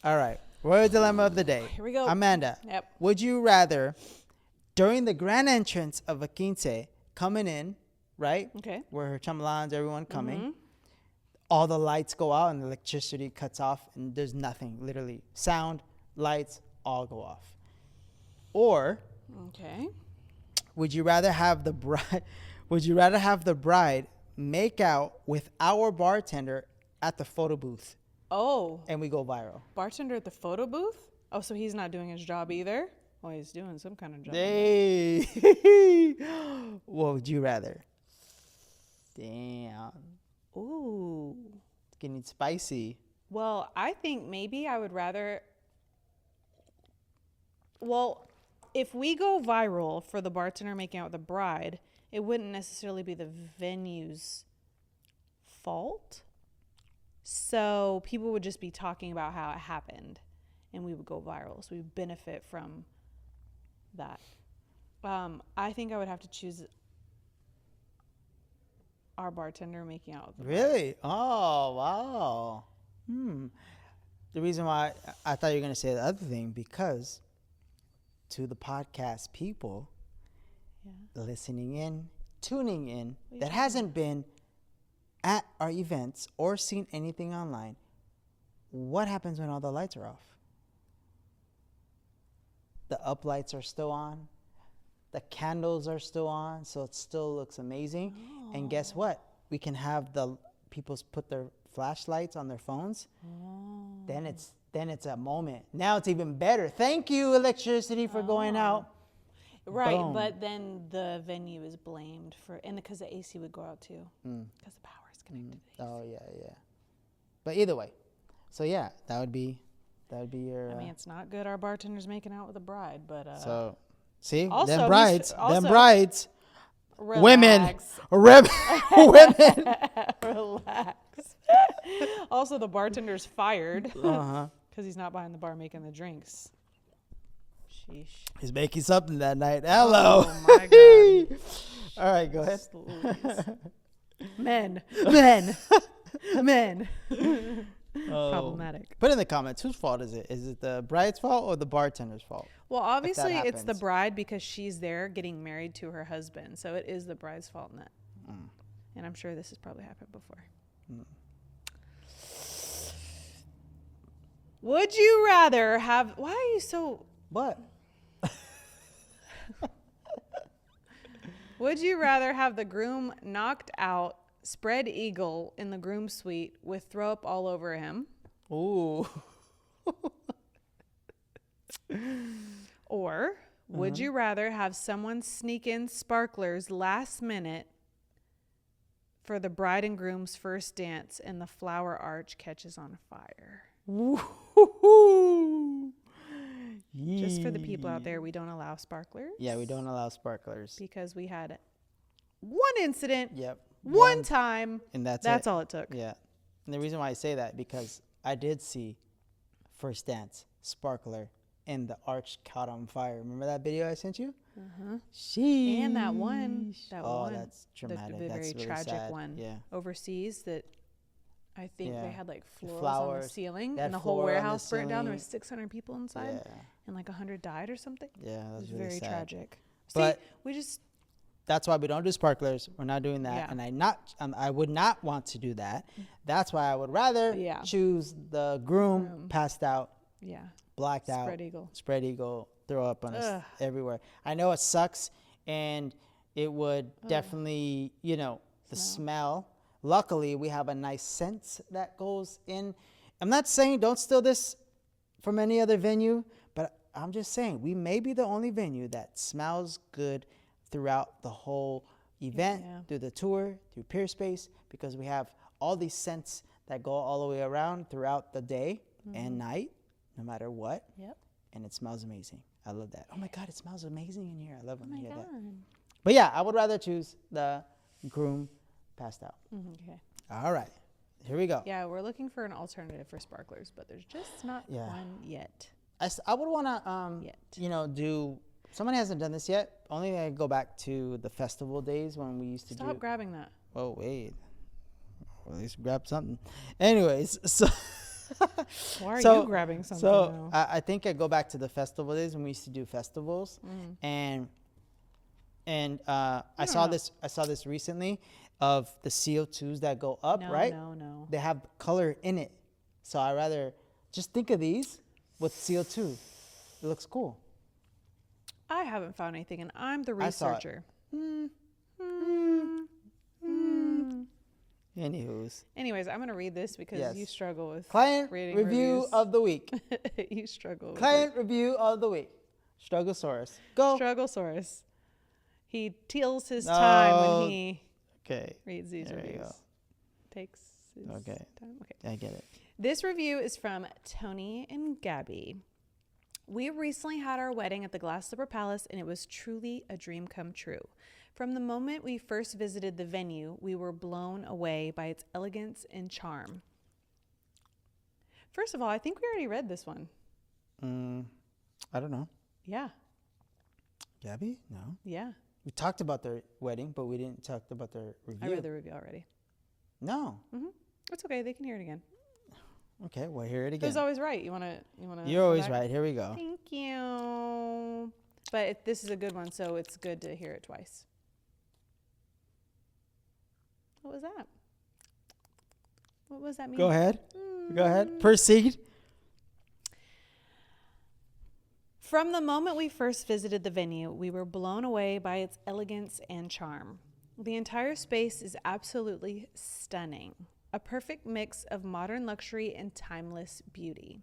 all right, royal dilemma of the day. Here we go. Amanda. Yep. Would you rather, during the grand entrance of a quince, coming in, right? Okay. Where her chamalans, everyone coming, all the lights go out and the electricity cuts off and there's nothing, literally. Sound, lights, all go off. Or, would you rather have the bride make out with our bartender at the photo booth? Oh. And we go viral. Bartender at the photo booth? Oh, so he's not doing his job either? Well, he's doing some kind of job. Hey. What would you rather? Damn. Ooh. It's getting spicy. Well, I think maybe I would rather... Well, if we go viral for the bartender making out with the bride, it wouldn't necessarily be the venue's fault. So people would just be talking about how it happened and we would go viral. So we would benefit from that. I think I would have to choose our bartender making out with the bride. Really? Oh, wow. The reason why I thought you were going to say the other thing, because to the podcast people listening in, tuning in, that hasn't been at our events or seen anything online, what happens when all the lights are off? The up lights are still on. The candles are still on, so it still looks amazing. Oh. And guess what? We can have the people put their flashlights on their phones. Oh. Then it's a moment. Now it's even better. Thank you, electricity, for going out. Right, Boom. but then the venue is blamed and because the AC would go out too, because the power is connected to the AC. Oh yeah. But either way, so yeah, that would be your. I mean, it's not good our bartender's making out with a bride, but so see, also, them brides, relax. women. Relax. Also, the bartender's fired because he's not behind the bar making the drinks. Sheesh. He's making something that night. Hello. Oh my God. All right, go ahead. Men. Problematic. Put in the comments, whose fault is it? Is it the bride's fault or the bartender's fault? Well, obviously it's the bride because she's there getting married to her husband. So it is the bride's fault in that. And I'm sure this has probably happened before. Would you rather have... Why are you so... What? Would you rather have the groom knocked out, spread eagle in the groom suite with throw up all over him? Ooh. Or would you rather have someone sneak in sparklers last minute for the bride and groom's first dance, and the flower arch catches on fire. Woo-hoo-hoo. Just for the people out there, we don't allow sparklers. Yeah, we don't allow sparklers. Because we had one incident, one time, and that's all it took. Yeah. And the reason why I say that, because I did see first dance, sparkler, and the arch caught on fire. Remember that video I sent you? Sheesh. And that one. That's dramatic. The that's very really tragic sad. one. Yeah. Overseas that I think they had like flowers on the ceiling, and the whole warehouse burnt down. There was 600 people inside, and like 100 died or something. Yeah, that was it was really very sad. tragic. But see, we just. That's why we don't do sparklers. We're not doing that, and I would not want to do that. That's why I would rather choose the groom passed out, blacked out, spread eagle, throw up on us everywhere. I know it sucks, and it would definitely, the smell. Luckily, we have a nice scent that goes in. I'm not saying don't steal this from any other venue, but I'm just saying we may be the only venue that smells good throughout the whole event, through the tour, through Pier Space, because we have all these scents that go all the way around throughout the day and night, no matter what. Yep. And it smells amazing. I love that. Oh my God, it smells amazing in here. I love when I hear that. But yeah, I would rather choose the groom passed out. Okay. All right. Here we go. Yeah, we're looking for an alternative for sparklers, but there's just not one yet. I would want to, do. Somebody hasn't done this yet. Only I go back to the festival days when we used to do. Stop grabbing that. Oh wait. Well, at least grab something. Anyways, so. Why are you grabbing something? So I think I go back to the festival days when we used to do festivals, and I saw this recently of the CO2s that go up, right? No. They have color in it, so I rather just think of these with CO2. It looks cool. I haven't found anything, and I'm the researcher. Anyways, I'm going to read this because you struggle with client reading review reviews. of the week. You struggle with client review of the week. Strugglesaurus. Go. Strugglesaurus. He tills his time when he reads these reviews. Takes his time. Okay. I get it. This review is from Tony and Gabby. We recently had our wedding at the Glass Slipper Palace, and it was truly a dream come true. From the moment we first visited the venue, we were blown away by its elegance and charm. First of all, I think we already read this one. I don't know. Yeah. Gabby? No. Yeah. We talked about their wedding, but we didn't talk about their review. I read the review already. No. It's okay. They can hear it again. Okay, well, hear it again. Who's always right? You want to? You're always right. Here we go. Thank you. But this is a good one, so it's good to hear it twice. What was that? What was that mean? Go ahead. Go ahead. Proceed. From the moment we first visited the venue, we were blown away by its elegance and charm. The entire space is absolutely stunning. A perfect mix of modern luxury and timeless beauty.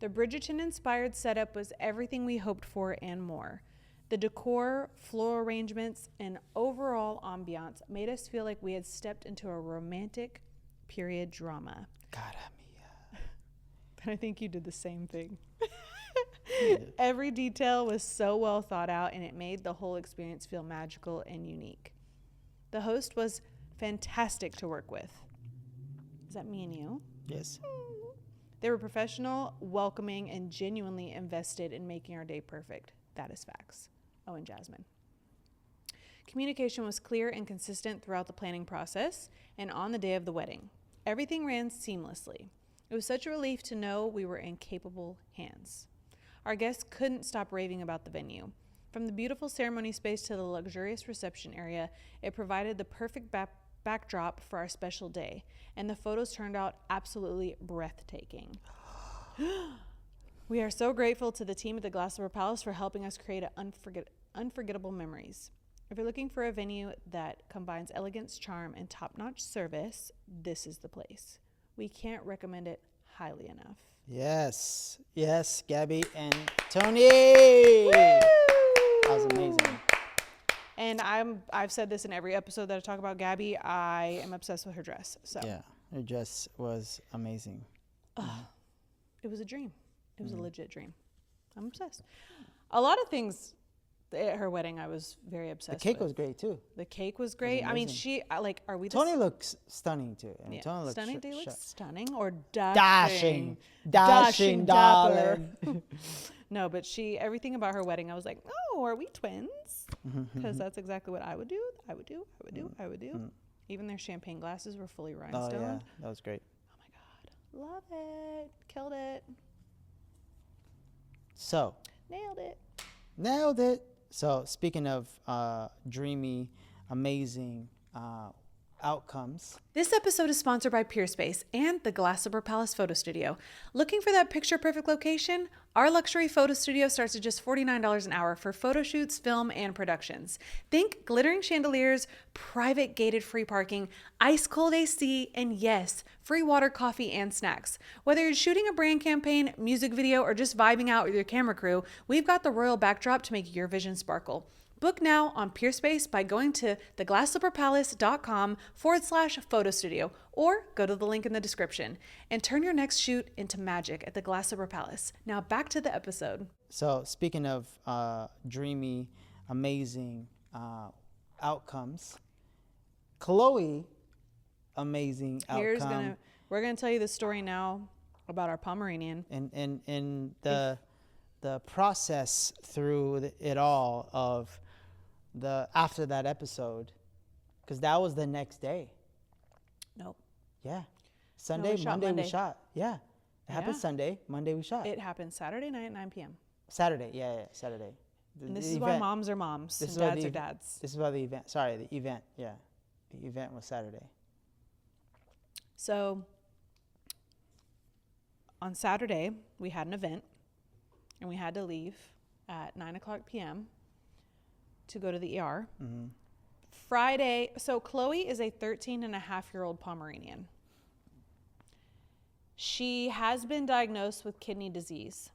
The Bridgerton-inspired setup was everything we hoped for and more. The decor, floral arrangements, and overall ambiance made us feel like we had stepped into a romantic period drama. Cara mia. But I think you did the same thing. Every detail was so well thought out, and it made the whole experience feel magical and unique. The host was fantastic to work with. Is that me and you? Yes. They were professional, welcoming, and genuinely invested in making our day perfect. That is facts. Oh, and Jasmine. Communication was clear and consistent throughout the planning process and on the day of the wedding. Everything ran seamlessly. It was such a relief to know we were in capable hands. Our guests couldn't stop raving about the venue. From the beautiful ceremony space to the luxurious reception area, it provided the perfect backdrop for our special day, and the photos turned out absolutely breathtaking. We are so grateful to the team at the Glass Slipper Palace for helping us create unforgettable memories. If you're looking for a venue that combines elegance, charm, and top-notch service, this is the place. We can't recommend it highly enough. Yes, Gabby and Tony. Woo! That was amazing. And I've said this in every episode that I talk about Gabby. I am obsessed with her dress. So Yeah, her dress was amazing. it was a dream. It was a legit dream. I'm obsessed. A lot of things at her wedding I was very obsessed with. The cake was great too. The cake was great. I mean, are we Tony looks stunning too. I mean, yeah. Tony looks Stunning? Do you look sharp. stunning or dashing? Dashing, darling. No, but everything about her wedding, I was like, oh, are we twins? Because that's exactly what I would do. I would do. Even their champagne glasses were fully rhinestoned. Oh yeah, that was great. Oh my God. Love it. Killed it. So. Nailed it. So speaking of dreamy, amazing outcomes. This episode is sponsored by PureSpace and the Glass Slipper Palace Photo Studio. Looking for that picture-perfect location? Our luxury photo studio starts at just $49 an hour for photo shoots, film, and productions. Think glittering chandeliers, private gated free parking, ice-cold AC, and yes, free water, coffee, and snacks. Whether you're shooting a brand campaign, music video, or just vibing out with your camera crew, we've got the royal backdrop to make your vision sparkle. Book now on PureSpace by going to theglassslipperpalace.com/photo studio or go to the link in the description and turn your next shoot into magic at the Glass Slipper Palace. Now back to the episode. So speaking of dreamy, amazing outcomes, Khloe, amazing outcome. We're gonna tell you the story now about our Pomeranian. And the process through it all of after that episode, because that was the next day. Nope. Yeah. Monday we shot. Yeah. It happened Yeah. Sunday. Monday we shot. It happened Saturday night at 9 p.m. Saturday. Yeah, Saturday. And this is why moms are moms and dads are dads. This is why the event. Sorry, the event. Yeah. The event was Saturday. So on Saturday, we had an event and we had to leave at 9:00 p.m. to go to the ER. Mm-hmm. Friday, so Khloe is a 13-and-a-half-year-old Pomeranian. She has been diagnosed with kidney disease,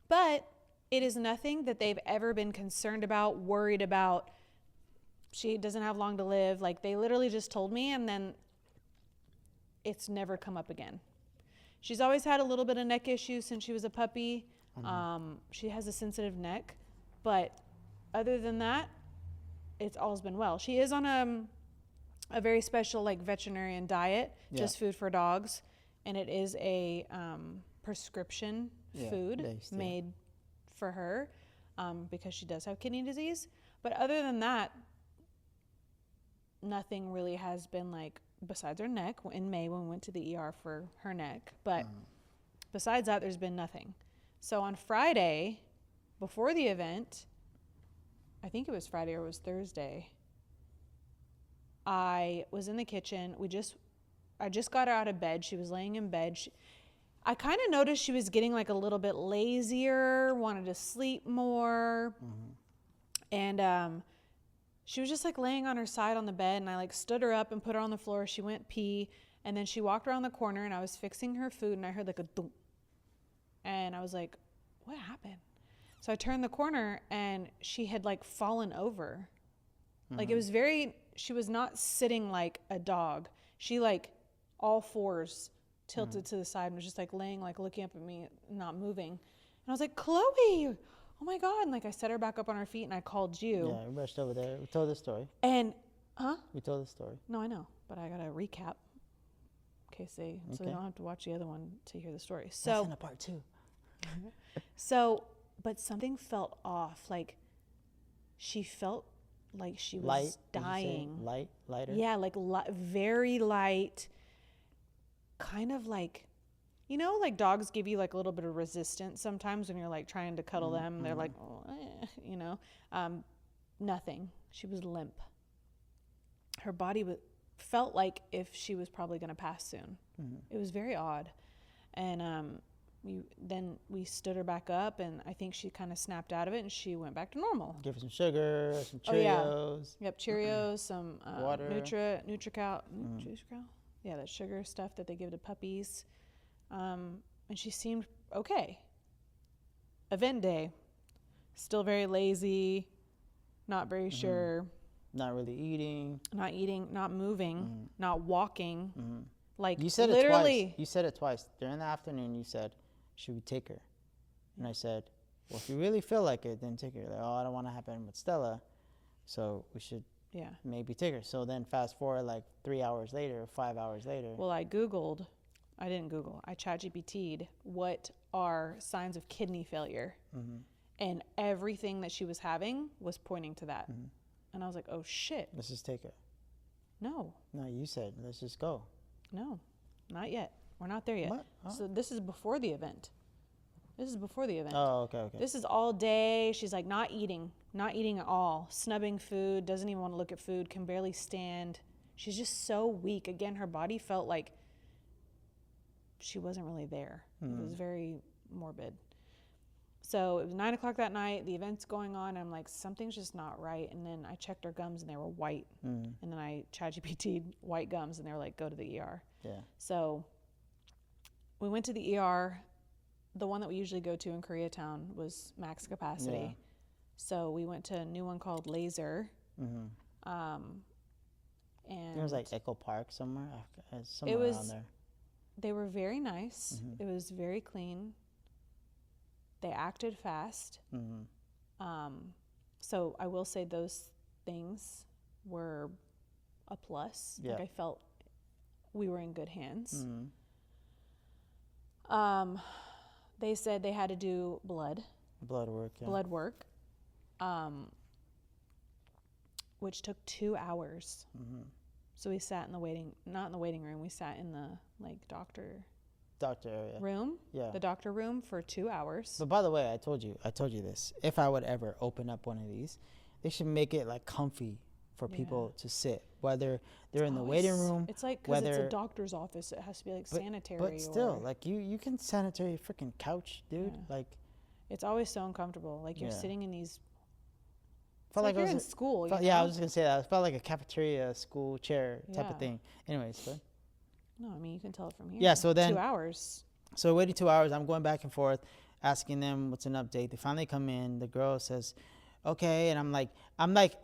but it is nothing that they've ever been concerned about, worried about. She doesn't have long to live. Like, they literally just told me, and then it's never come up again. She's always had a little bit of neck issues since she was a puppy. She has a sensitive neck, but other than that, it's always been well. She is on a very special veterinarian diet, just food for dogs, and it is a prescription food made for her because she does have kidney disease. But other than that, nothing really has been besides her neck in May when we went to the ER for her neck. But besides that, there's been nothing. So on Friday, before the event, I think it was Friday or it was Thursday, I was in the kitchen. I just got her out of bed. She was laying in bed. I kind of noticed she was getting a little bit lazier, wanted to sleep more. And she was just laying on her side on the bed, and I stood her up and put her on the floor. She went pee, and then she walked around the corner, and I was fixing her food, and I heard a thump. And I was like, what happened? So I turned the corner, and she had fallen over. It was she was not sitting like a dog. She all fours tilted to the side and was just laying, looking up at me, not moving. And I was like, Khloe, oh my God. And I set her back up on her feet, and I called you. Yeah, we rushed over there. We told the story. And, We told the story. No, I know, but I got to recap in case so they don't have to watch the other one to hear the story. So that's in a part 2. But something felt off. She felt like she was dying. Lighter? Yeah, very light. Kind of dogs give you a little bit of resistance sometimes when you're trying to cuddle them. They're nothing. She was limp. Her body felt like if she was probably going to pass soon. It was very odd. And we stood her back up, and I think she kind of snapped out of it, and she went back to normal. Give her some sugar, some Cheerios. Oh, yeah. Yep, Cheerios, some water. Nutrical. Yeah, that sugar stuff that they give to puppies. And she seemed okay. Event day, still very lazy, not very sure. Not really eating. Not eating, not moving, not walking. Like You said literally. it twice. You said it twice. During the afternoon, you said, should we take her? And I said, well, if you really feel like it, then take her. Like, oh, I don't want to happen with Stella. So we should maybe take her. So then fast forward like 3 hours later, 5 hours later. Well, I ChatGPT'd what are signs of kidney failure. And everything that she was having was pointing to that. And I was like, oh shit. Let's just take her. No, you said, let's just go. no, not yet. We're not there yet. What? Huh? So this is before the event. Oh, okay. This is all day. She's like not eating at all, snubbing food, doesn't even want to look at food, can barely stand. She's just so weak. Again, her body felt like she wasn't really there. It was very morbid. So it was 9 o'clock that night. The event's going on. And I'm like, something's just not right. And then I checked her gums and they were white. And then I ChatGPT'd white gums and they were like, go to the ER. Yeah. So we went to the ER. The one that we usually go to in Koreatown was max capacity. Yeah. So we went to a new one called Laser. And And it was like Echo Park somewhere around there. They were very nice. It was very clean. They acted fast. So I will say those things were a plus. Yeah. Like I felt we were in good hands. They said they had to do blood work, which took 2 hours. So we sat in the not in the waiting room, we sat in the like doctor area. room, Yeah. the doctor room for 2 hours. But by the way, I told you this. If I would ever open up one of these, they should make it like comfy for people to sit, whether they're in the waiting room. It's like, because it's a doctor's office, it has to be like sanitary. But still, like you can sanitary a freaking couch, dude. Yeah. Like, it's always so uncomfortable. Like you're sitting in these. felt like like you're in school. Yeah, I was just gonna say that. It felt like a cafeteria school chair type of thing. Anyways, but no, I mean you can tell it from here. Yeah, so then 2 hours. So waiting 2 hours, I'm going back and forth, asking them what's an update. They finally come in. The girl says, "Okay," and I'm like,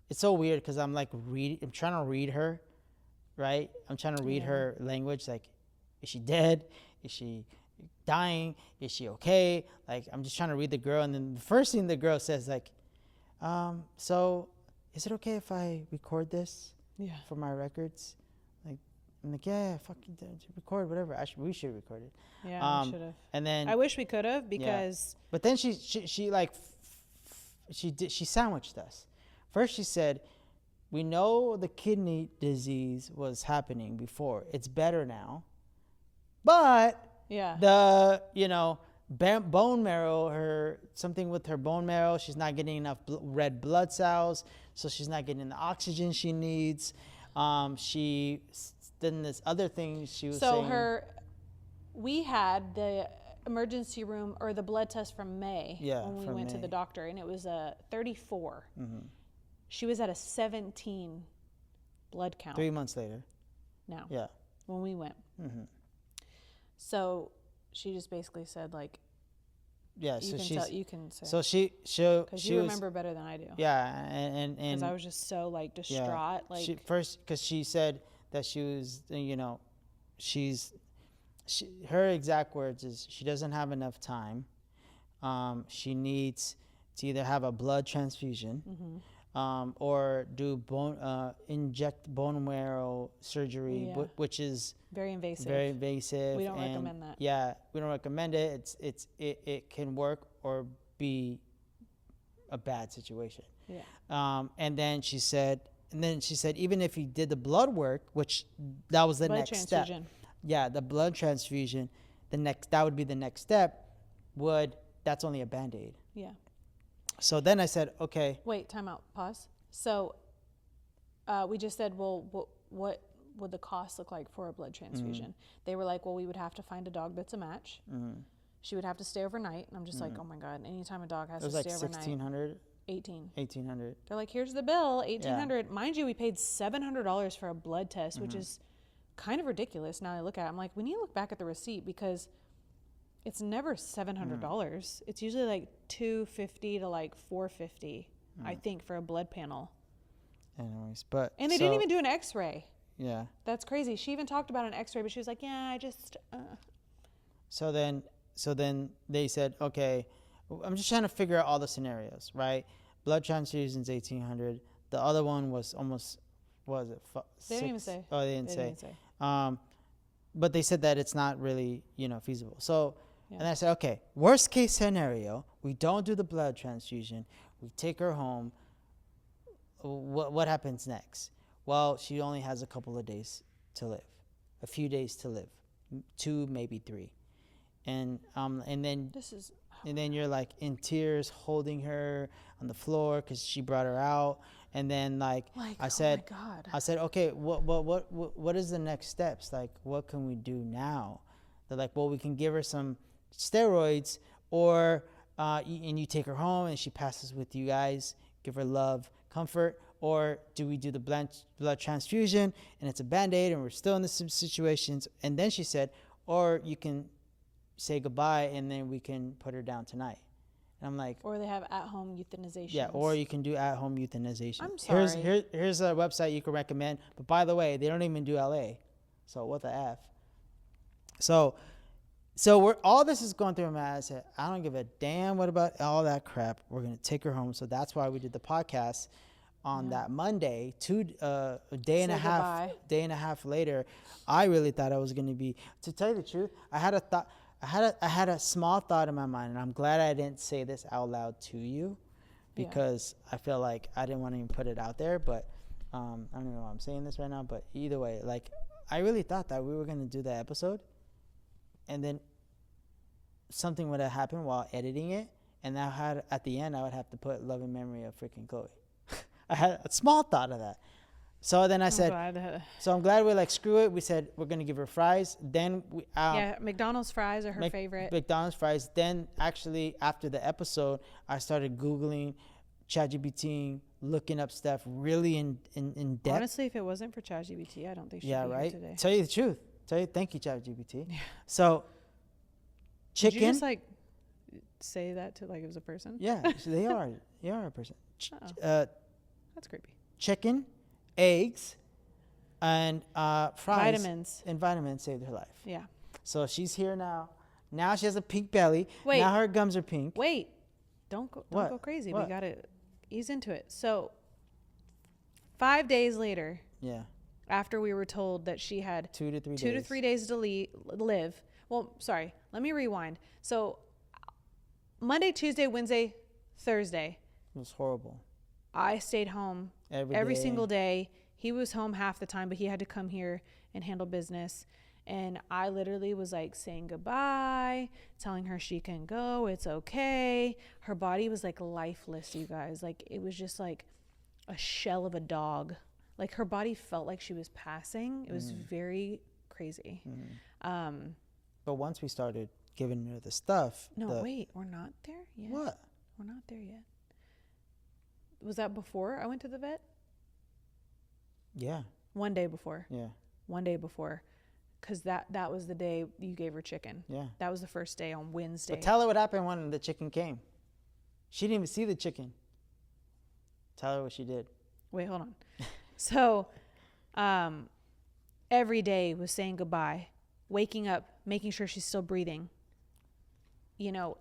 it's so weird because I'm trying to read her, right? I'm trying to read her language. Like, is she dead? Is she dying? Is she okay? Like, I'm just trying to read the girl, and then the first thing the girl says, like, so is it okay if I record this for my records? Like, I'm like, yeah, fuck you, record whatever. We should record it. Yeah, we should have. And then I wish we could have, because. Yeah. But then she sandwiched us. First she said, we know the kidney disease was happening before. It's better now. But the bone marrow, something with her bone marrow, she's not getting enough red blood cells, so she's not getting the oxygen she needs. Then this other thing she was saying. We had the emergency room or the blood test from May when we went to the doctor, and it was a 34. She was at a 17 blood count. 3 months later. Now. Yeah. When we went. So she just basically said, like, yeah, you can say. So because you remember better than I do. Yeah, and because I was just so like distraught. Yeah. Because she said that she was, her exact words is she doesn't have enough time. She needs to either have a blood transfusion, or do inject bone marrow surgery, which is very invasive. We don't recommend that. Yeah, we don't recommend it. It can work or be a bad situation. Yeah. And then she said, even if he did the blood work, which that was the next step. Yeah, the blood transfusion, that would be the next step. That's only a Band-Aid. Yeah. So then I said, okay. Wait, time out, pause. So we just said, well, what would the cost look like for a blood transfusion? They were like, well, we would have to find a dog that's a match. She would have to stay overnight. And I'm just like, oh my God, anytime a dog has to stay overnight. It was like $1,600. 1800. They're like, here's the bill, $1,800. Yeah. Mind you, we paid $700 for a blood test, which is kind of ridiculous. Now I look at it, I'm like, we need to look back at the receipt, because it's never $700. It's usually like $250 to like $450, I think, for a blood panel. Anyways, but and they didn't even do an X-ray. Yeah. That's crazy. She even talked about an X-ray, but she was like, "Yeah, I just." So then they said, okay, I'm just trying to figure out all the scenarios, right? Blood transfusions, 1,800. The other one was almost, what was it? They didn't even say. Oh, they didn't say. But they said that it's not really, feasible. So, and I said, okay, worst case scenario, we don't do the blood transfusion. We take her home. What happens next? Well, she only has a couple of days to live, a few days to live, 2, maybe 3. And then you're like in tears holding her on the floor because she brought her out. And then I said, oh my God. I said, okay, what is the next steps? Like, what can we do now? They're like, well, we can give her some steroids, or and you take her home and she passes with you guys, give her love, comfort, or do we do the blood transfusion and it's a Band-Aid and we're still in the situations? And then she said, or you can say goodbye and then we can put her down tonight. And I'm like, or they have at-home euthanization. Yeah, or you can do at-home euthanization. I'm sorry. Here's a website you can recommend. But by the way, they don't even do LA. So what the F? So we're all this is going through my mind. I said, I don't give a damn what about all that crap. We're gonna take her home. So that's why we did the podcast on that Monday. A day and a half later. I really thought I was gonna be. To tell you the truth, I had a thought. I had a small thought in my mind, and I'm glad I didn't say this out loud to you, because I feel like I didn't want to even put it out there. But I don't even know why I'm saying this right now. But either way, like, I really thought that we were gonna do the episode, and then something would have happened while editing it, and at the end I would have to put "love and memory of freaking Khloe." I had a small thought of that. So then I said, so I'm glad we're like, screw it. We said, we're going to give her fries. Then we, McDonald's fries are her favorite. McDonald's fries. Then actually after the episode, I started Googling, ChatGPT, looking up stuff really in depth. Honestly, if it wasn't for ChatGPT, I don't think she'd be here today. Tell you the truth. Thank you, ChatGPT. Yeah. So chicken. Did you just like say that to like it was a person? Yeah, so they are a person. That's creepy. Chicken, eggs, and fries. Vitamins. And vitamins saved her life. Yeah. So she's here now. Now she has a pink belly. Wait. Now her gums are pink. Wait. Don't go crazy. What? We gotta ease into it. So 5 days later. Yeah. After we were told that she had 2 to 3 days. 2 to 3 days to live. Well, sorry. Let me rewind. So Monday, Tuesday, Wednesday, Thursday. It was horrible. I stayed home every single day. He was home half the time, but he had to come here and handle business. And I literally was like saying goodbye, telling her she can go, it's okay. Her body was like lifeless, you guys. Like it was just like a shell of a dog. Like her body felt like she was passing. It was very crazy. But once we started giving her the stuff. Wait, we're not there yet. What? We're not there yet. Was that before I went to the vet? Yeah. 1 day before. Yeah. 1 day before. Because that was the day you gave her chicken. Yeah. That was the first day on Wednesday. But tell her what happened when the chicken came. She didn't even see the chicken. Tell her what she did. Wait, hold on. So every day was saying goodbye, waking up, making sure she's still breathing. You know,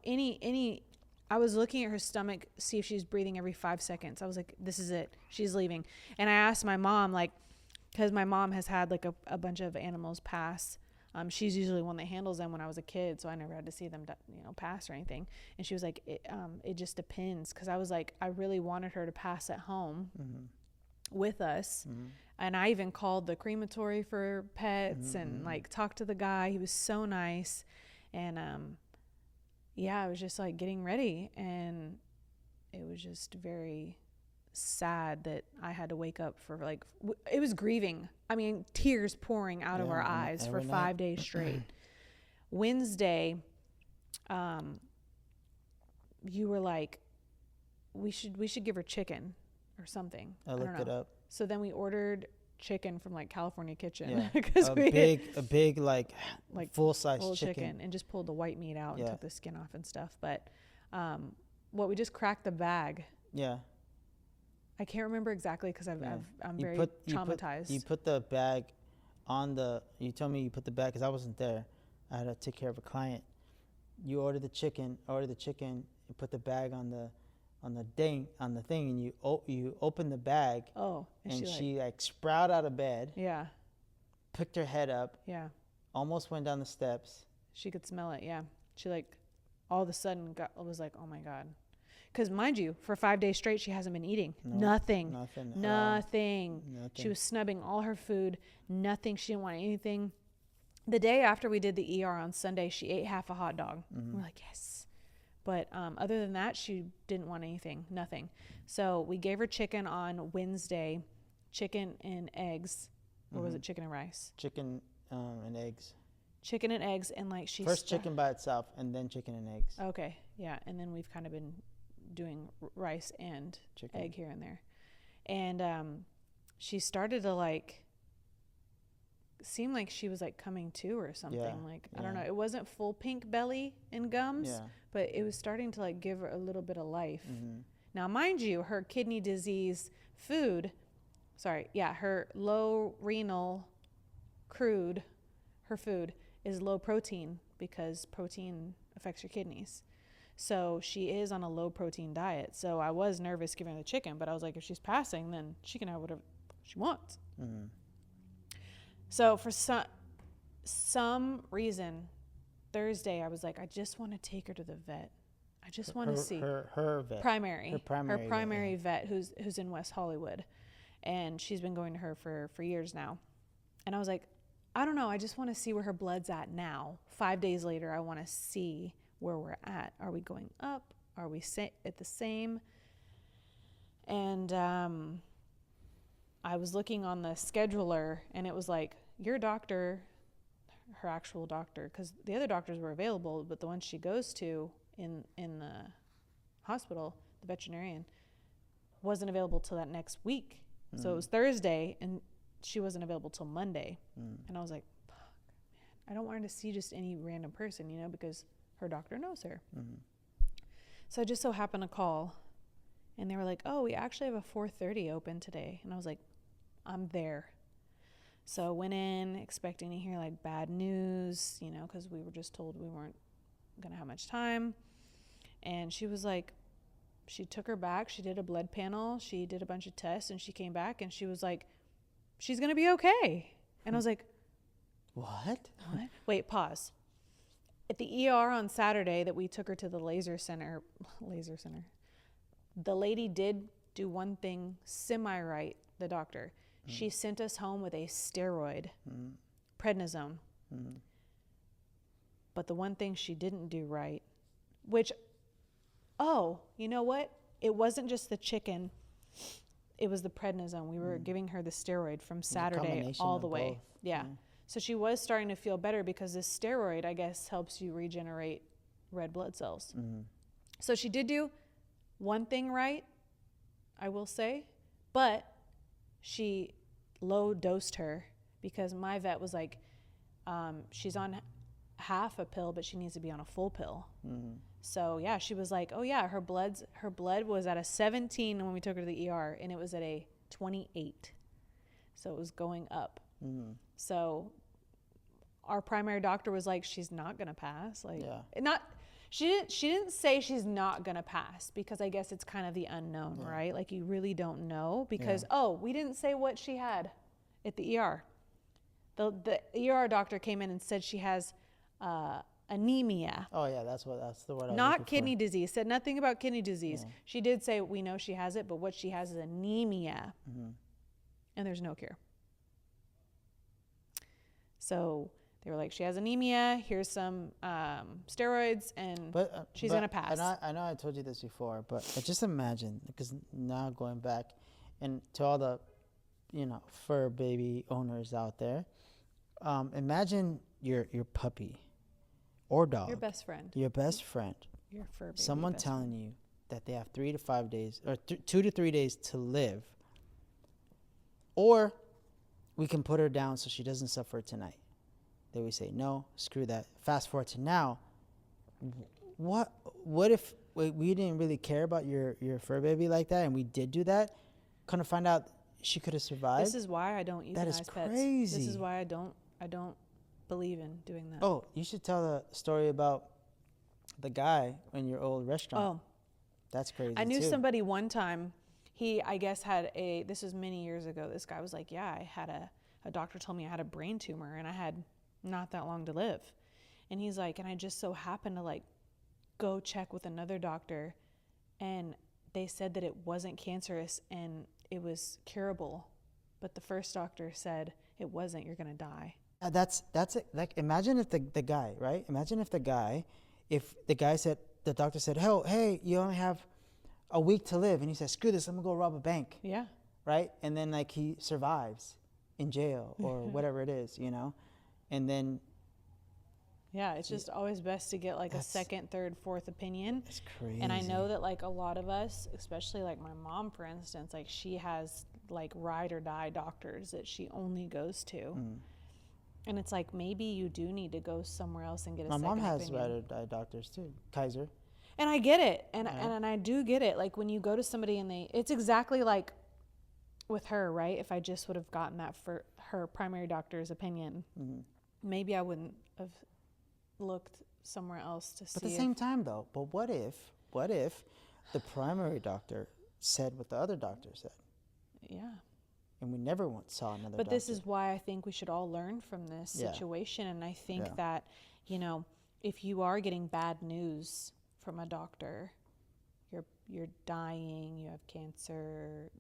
I was looking at her stomach, see if she's breathing every 5 seconds. I was like, this is it. She's leaving. And I asked my mom, like, because my mom has had like a bunch of animals pass. She's usually one that handles them when I was a kid, so I never had to see them, pass or anything. And she was like, it just depends. Because I was like, I really wanted her to pass at home with us. And I even called the crematory for pets and like talked to the guy. He was so nice. And I was just like getting ready, and it was just very sad that I had to wake up for like it was grieving. I mean, tears pouring out of our eyes for 5 days straight. Wednesday, you were like, we should give her chicken or something. I looked it up. So then we ordered chicken from like California Kitchen. Yeah. Because a big like full-size chicken, and just pulled the white meat out and took the skin off and stuff. But we just cracked the bag. Yeah. I can't remember exactly because I'm very traumatized. You put the bag on the. You told me you put the bag because I wasn't there. I had to take care of a client. You order the chicken. You put the bag on the thing, and you open the bag. Oh, and she like sprouted out of bed. Yeah. Picked her head up. Yeah. Almost went down the steps. She could smell it. Yeah. She like all of a sudden was like, oh my God. Because mind you, for 5 days straight, she hasn't been eating. Nothing. She was snubbing all her food. Nothing. She didn't want anything. The day after we did the ER on Sunday, she ate half a hot dog. We're like, yes. But other than that, she didn't want anything. Nothing. So we gave her chicken on Wednesday, chicken and eggs. Or was it chicken and rice? Chicken and eggs. Chicken and eggs, and like first chicken by itself, and then chicken and eggs. Okay, yeah, and then we've kind of been doing rice and chicken. Egg here and there, and she started to like seem like she was like coming to or something. I don't know. It wasn't full pink belly and gums, but it was starting to like give her a little bit of life. Now, mind you, her kidney disease food. Her low renal crude, her food is low protein because protein affects your kidneys. So she is on a low protein diet. So I was nervous giving her the chicken, but I was like, if she's passing, then she can have whatever she wants. So for some reason, Thursday, I was like, I just want to take her to the vet. I just want to see her vet. Her primary vet who's in West Hollywood. And she's been going to her for years now. And I was like, I don't know. I just want to see where her blood's at now. 5 days later, I want to see where we're at. Are we going up? Are we at the same? And I was looking on the scheduler, and it was like, your doctor, her actual doctor, because the other doctors were available, but the one she goes to in the hospital, the veterinarian, wasn't available till that next week. So it was Thursday, and she wasn't available till Monday. And I was like, fuck, man, I don't want her to see just any random person, because her doctor knows her. So I just so happened to call, and they were like, oh, we actually have a 4:30 open today. And I was like, I'm there. So I went in expecting to hear like bad news, because we were just told we weren't going to have much time. And she was like, she took her back. She did a blood panel. She did a bunch of tests, and she came back, and she was like, she's going to be okay. And I was like, What? Wait, pause. At the ER on Saturday that we took her to the laser center, the lady did do one thing semi-right, the doctor. She sent us home with a steroid, prednisone. But the one thing she didn't do right, which, you know what? It wasn't just the chicken. It was the prednisone. We were giving her the steroid from Saturday all the way. Yeah. So she was starting to feel better because this steroid, I guess, helps you regenerate red blood cells. So she did do one thing right, I will say, but she low dosed her because my vet was like, she's on half a pill, but she needs to be on a full pill. So yeah, she was like, oh yeah, her blood was at a 17 when we took her to the ER, and it was at a 28. So it was going up. So our primary doctor was like, she's not gonna pass. She didn't say she's not gonna pass, because I guess it's kind of the unknown, right? Like you really don't know because we didn't say what she had at the ER. The ER doctor came in and said she has anemia. Oh yeah, that's the word I was looking Not kidney disease. Said nothing about kidney disease. Yeah. She did say we know she has it, but what she has is anemia, and there's no cure. So they were like, she has anemia. Here's some steroids, and she's gonna pass. And I know I told you this before, but just imagine, because now going back, and to all the, fur baby owners out there, imagine your puppy or dog, your best friend, your fur baby, someone telling you that they have 3 to 5 days or 2 to 3 days to live, or we can put her down so she doesn't suffer tonight. Then we say, no, screw that. Fast forward to now. What if we didn't really care about your fur baby like that, and we did do that? Couldn't find out she could have survived. This is why I don't euthanize That is pets. crazy. This is why I don't believe in doing that. Oh, you should tell the story about the guy in your old restaurant. Oh, that's crazy. I knew too. somebody one time. He, I guess, this was many years ago. This guy was like, yeah, I had a doctor told me I had a brain tumor and I had not that long to live. And he's like, and I just so happened to like go check with another doctor and they said that it wasn't cancerous and it was curable. But the first doctor said it wasn't, you're going to die. That's it. Like, imagine if the guy, right? Imagine if the guy said, the doctor said, hey, you only have a week to live. And he said, screw this, I'm going to go rob a bank. Yeah. Right? And then like he survives in jail or whatever it is, you know? And then. Yeah, it's just always best to get like a second, third, fourth opinion. That's crazy. And I know that like a lot of us, especially like my mom, for instance, like she has like ride or die doctors that she only goes to. And it's like, maybe you do need to go somewhere else and get a second opinion. My mom has ride or die doctors too, Kaiser. And I get it. And I do get it. Like when you go to somebody and it's exactly like with her, right? If I just would have gotten that for her primary doctor's opinion, maybe I wouldn't have looked somewhere else to see. But at the same time though, but what if the primary doctor said what the other doctor said? Yeah. And we never saw another But doctor. this is why I think we should all learn from this situation. And I think that, you know, if you are getting bad news from a doctor, you're dying, you have cancer,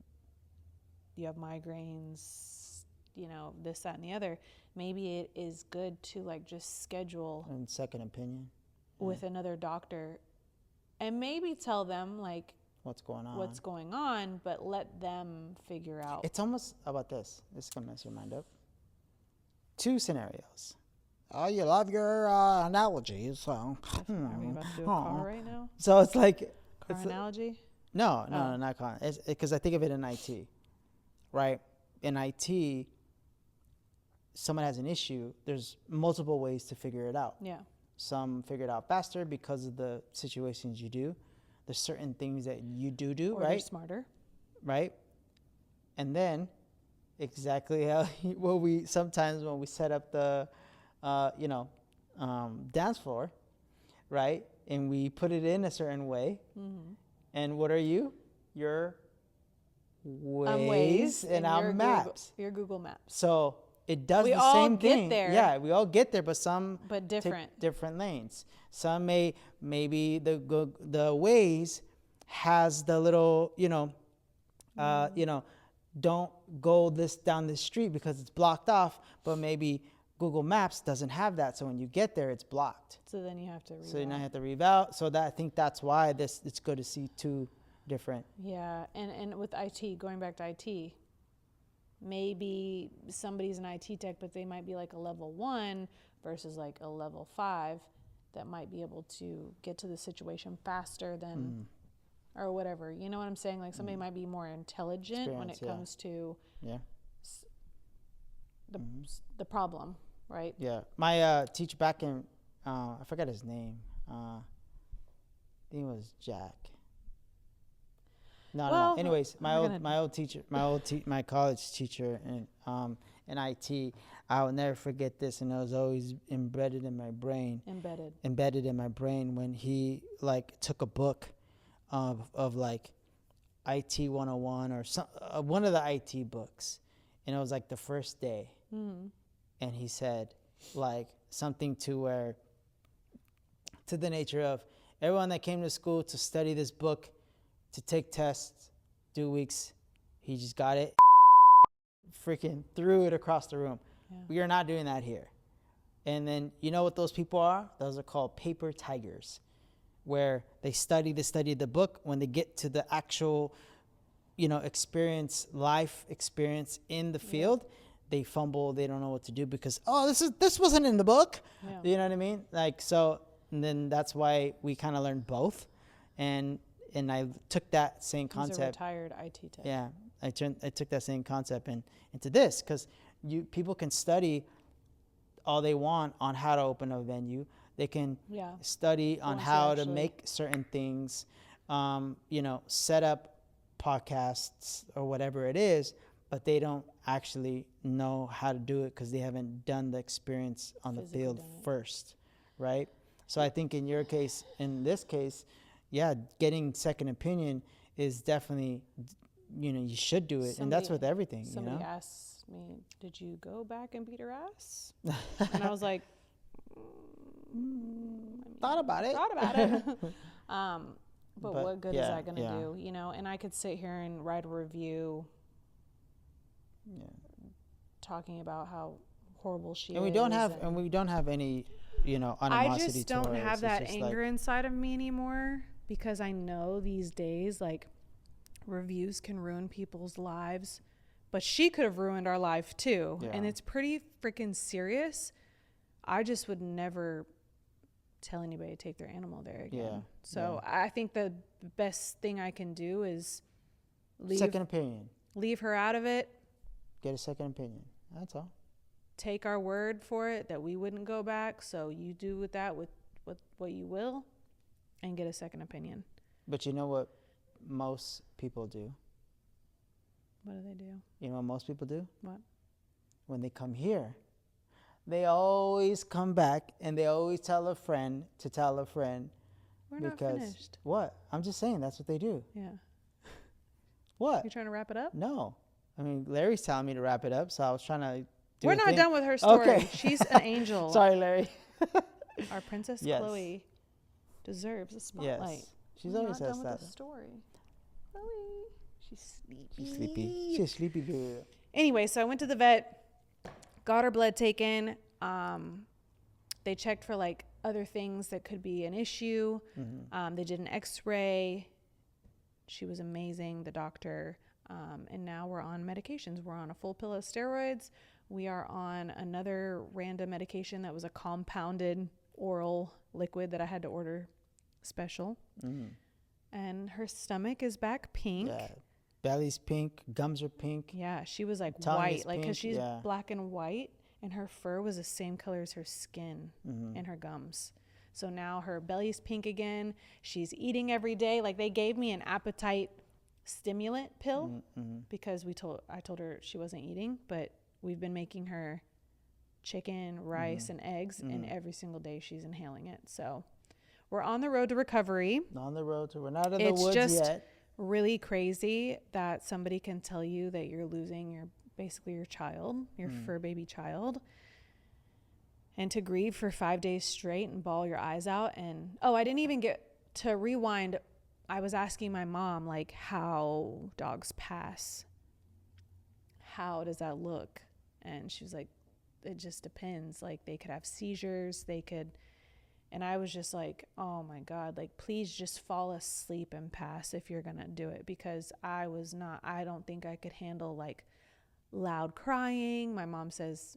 you have migraines, you know, this, that, and the other, maybe it is good to like just schedule and second opinion with another doctor and maybe tell them like what's going on, but let them figure out. It's almost about this. This is going to mess your mind up. Two scenarios. Oh, you love your analogies. So. Are we about to do a car right now? So it's like... Car analogy? No, not car. Because I think of it in IT, right? In IT, someone has an issue. There's multiple ways to figure it out. Yeah. Some figure it out faster because of the situations you do. There's certain things that you do, or right? They're smarter. Right? And then exactly how sometimes when we set up the dance floor, right? And we put it in a certain way. And what are you? You're Waze and I'm Maps. Your Google Maps. So it does we the same thing. We all get there. Yeah, we all get there, but some different. take different lanes. Some maybe the Waze has the little, don't go down this street because it's blocked off, but maybe Google Maps doesn't have that. So when you get there, it's blocked. So then you have to reroute. So you now have to reroute. So I think that's why it's good to see two different. Yeah, and with IT, going back to IT, maybe somebody's an IT tech, but they might be like a level 1 versus like a level 5 that might be able to get to the situation faster than, or whatever. You know what I'm saying? Like somebody might be more intelligent when it comes to the problem, right? Yeah. My teacher back in, I forgot his name. I think it was Jack. No. Anyways, my college teacher in IT, I will never forget this, and it was always embedded in my brain. Embedded in my brain when he like took a book of like IT 101 or some one of the IT books, and it was like the first day, and he said like something to the nature of everyone that came to school to study this book, to take tests, do weeks, he just got it, freaking threw it across the room. Yeah. We are not doing that here. And then you know what those people are? Those are called paper tigers, where they study the book. When they get to the actual, life experience in the field, they fumble. They don't know what to do because this wasn't in the book. Yeah. You know what I mean? Like so. And then that's why we kind of learned both, and I took that same concept. He's a retired IT tech. Yeah, I took that same concept into this because people can study all they want on how to open a venue. They can study on how to make certain things, set up podcasts or whatever it is, but they don't actually know how to do it because they haven't done the experience on the field first, right? So I think in your case, in this case, yeah, getting second opinion is definitely, you should do it. And that's with everything, Somebody asked me, did you go back and beat her ass? And I was like, thought about it. But what good is that going to do? And I could sit here and write a review talking about how horrible she is. And we don't have any, animosity. I just don't have that anger inside of me anymore, because I know these days, like, reviews can ruin people's lives, but she could have ruined our life too. Yeah. And it's pretty freaking serious. I just would never tell anybody to take their animal there again. Yeah. So I think the best thing I can do is second opinion. Leave her out of it. Get a second opinion. That's all. Take our word for it that we wouldn't go back. So you do with that with what you will, and get a second opinion. But you know what most people do? What do they do? You know what most people do? What? When they come here, they always come back and they always tell a friend to tell a friend. We're not finished. What? I'm just saying that's what they do. Yeah. What? You're trying to wrap it up? No. I mean, Larry's telling me to wrap it up, so I was trying to do We're not done with her story. Okay. She's an angel. Sorry, Larry. Our princess Khloe deserves a spotlight. Yes. She's always says that. With the story. Khloe. She's sleepy. She's sleepy. She's a sleepy girl. Anyway, so I went to the vet, got her blood taken. They checked for like other things that could be an issue. Mm-hmm. They did an x-ray. She was amazing, the doctor. And now we're on medications. We're on a full pill of steroids. We are on another random medication that was a compounded oral liquid that I had to order special. Mm. And her stomach is back pink. Yeah. Belly's pink. Gums are pink. Yeah. She was like white, like, because she's black and white, and her fur was the same color as her skin and her gums. So now her belly's pink again. She's eating every day. Like, they gave me an appetite stimulant pill because I told her she wasn't eating, but we've been making her chicken, rice, and eggs, and every single day she's inhaling it. So we're on the road to recovery. We're not in the woods yet. It's just really crazy that somebody can tell you that you're losing basically your child, your fur baby child, and to grieve for 5 days straight and bawl your eyes out. And I didn't even get to rewind. I was asking my mom, like, how dogs pass. How does that look? And she was like, it just depends. Like, they could have seizures. And I was just like, oh my God, like, please just fall asleep and pass if you're going to do it. Because I don't think I could handle like loud crying. My mom says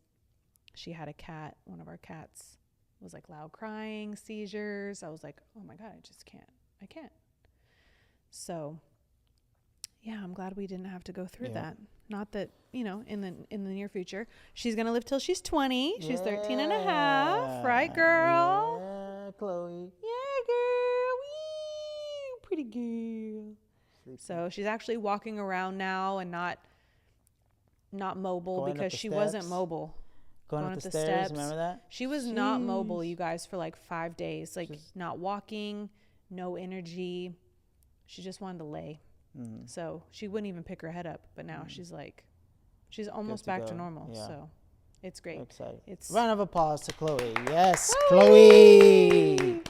she had a cat. One of our cats was like loud crying, seizures. I was like, oh my God, I can't. So yeah, I'm glad we didn't have to go through that. Not that, in the near future, she's going to live till she's 20. She's 13 and a half. Right, girl? Yeah, Khloe. Yeah, girl. Wee, pretty girl. Sleepy. So she's actually walking around now and not mobile because she wasn't mobile. Going up the stairs, remember that? She was not mobile, you guys, for like 5 days. Like, not walking, no energy. She just wanted to lay. Mm-hmm. So she wouldn't even pick her head up. But now she's almost back to normal. Yeah. So it's great. Excited. Round of applause to Khloe. Yes, Khloe.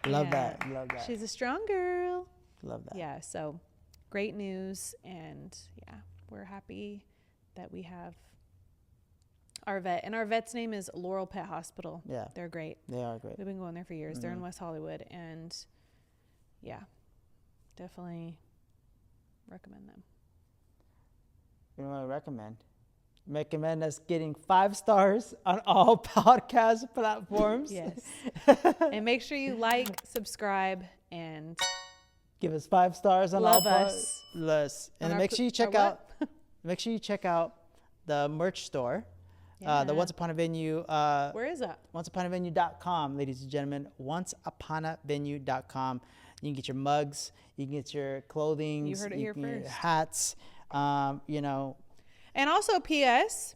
Love that. She's a strong girl. Love that. Yeah. So great news. And yeah, we're happy that we have our vet. And our vet's name is Laurel Pet Hospital. Yeah. They're great. They are great. We've been going there for years. They're in West Hollywood. And yeah, definitely recommend them. You know what I recommend? Recommend us getting 5 stars on all podcast platforms. Yes. And make sure you like, subscribe, and give us 5 stars on love all us. And make sure you check out the merch store. Yeah. The Once Upon a Venue. Where is that? OnceUponAvenue.com, ladies and gentlemen. OnceUponAvenue.com. You can get your mugs. You can get your clothing. You heard it here can get your first. hats. You know. And also, P.S.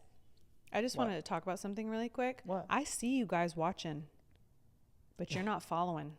I just wanted to talk about something really quick. What? I see you guys watching, but you're not following.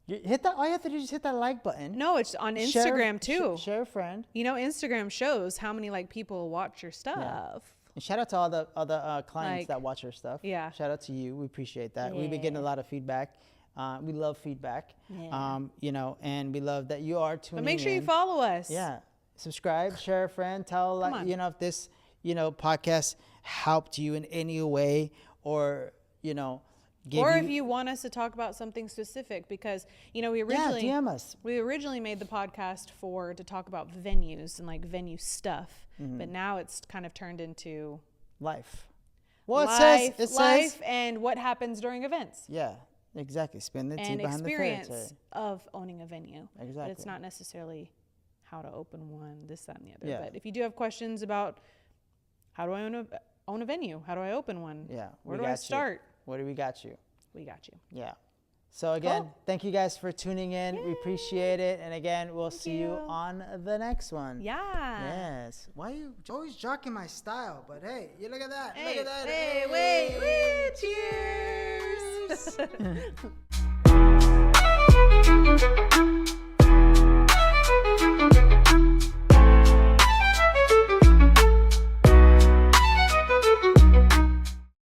Hit that. All you have to do is just hit that like button. No, it's on Instagram too. Share a friend. You know, Instagram shows how many like people watch your stuff. Yeah. And shout out to all the other clients that watch our stuff. Yeah. Shout out to you. We appreciate that. We've been getting a lot of feedback. We love feedback. Yeah. You know, and we love that you are tuning in. But make sure you follow us. Yeah. Subscribe, share a friend, tell you know, if this, you know, podcast helped you in any way, or, you know, if you want us to talk about something specific, because, you know, we originally DM us. We originally made the podcast to talk about venues and like venue stuff, but now it's kind of turned into life. Well, life, it life says, and what happens during events. Yeah, exactly. Spin the tea And behind the fairy tale. experience of owning a venue. Exactly. But it's not necessarily how to open one, this, that, and the other. Yeah. But if you do have questions about how do I own a venue? How do I open one? Yeah. Where do I start? What do we got you? We got you. Yeah. So again, thank you guys for tuning in. Yay. We appreciate it. And again, we'll see you on the next one. Yeah. Yes. Why are you always jocking my style? But hey, you look at that. Hey, look at that. Hey, wait. Cheers.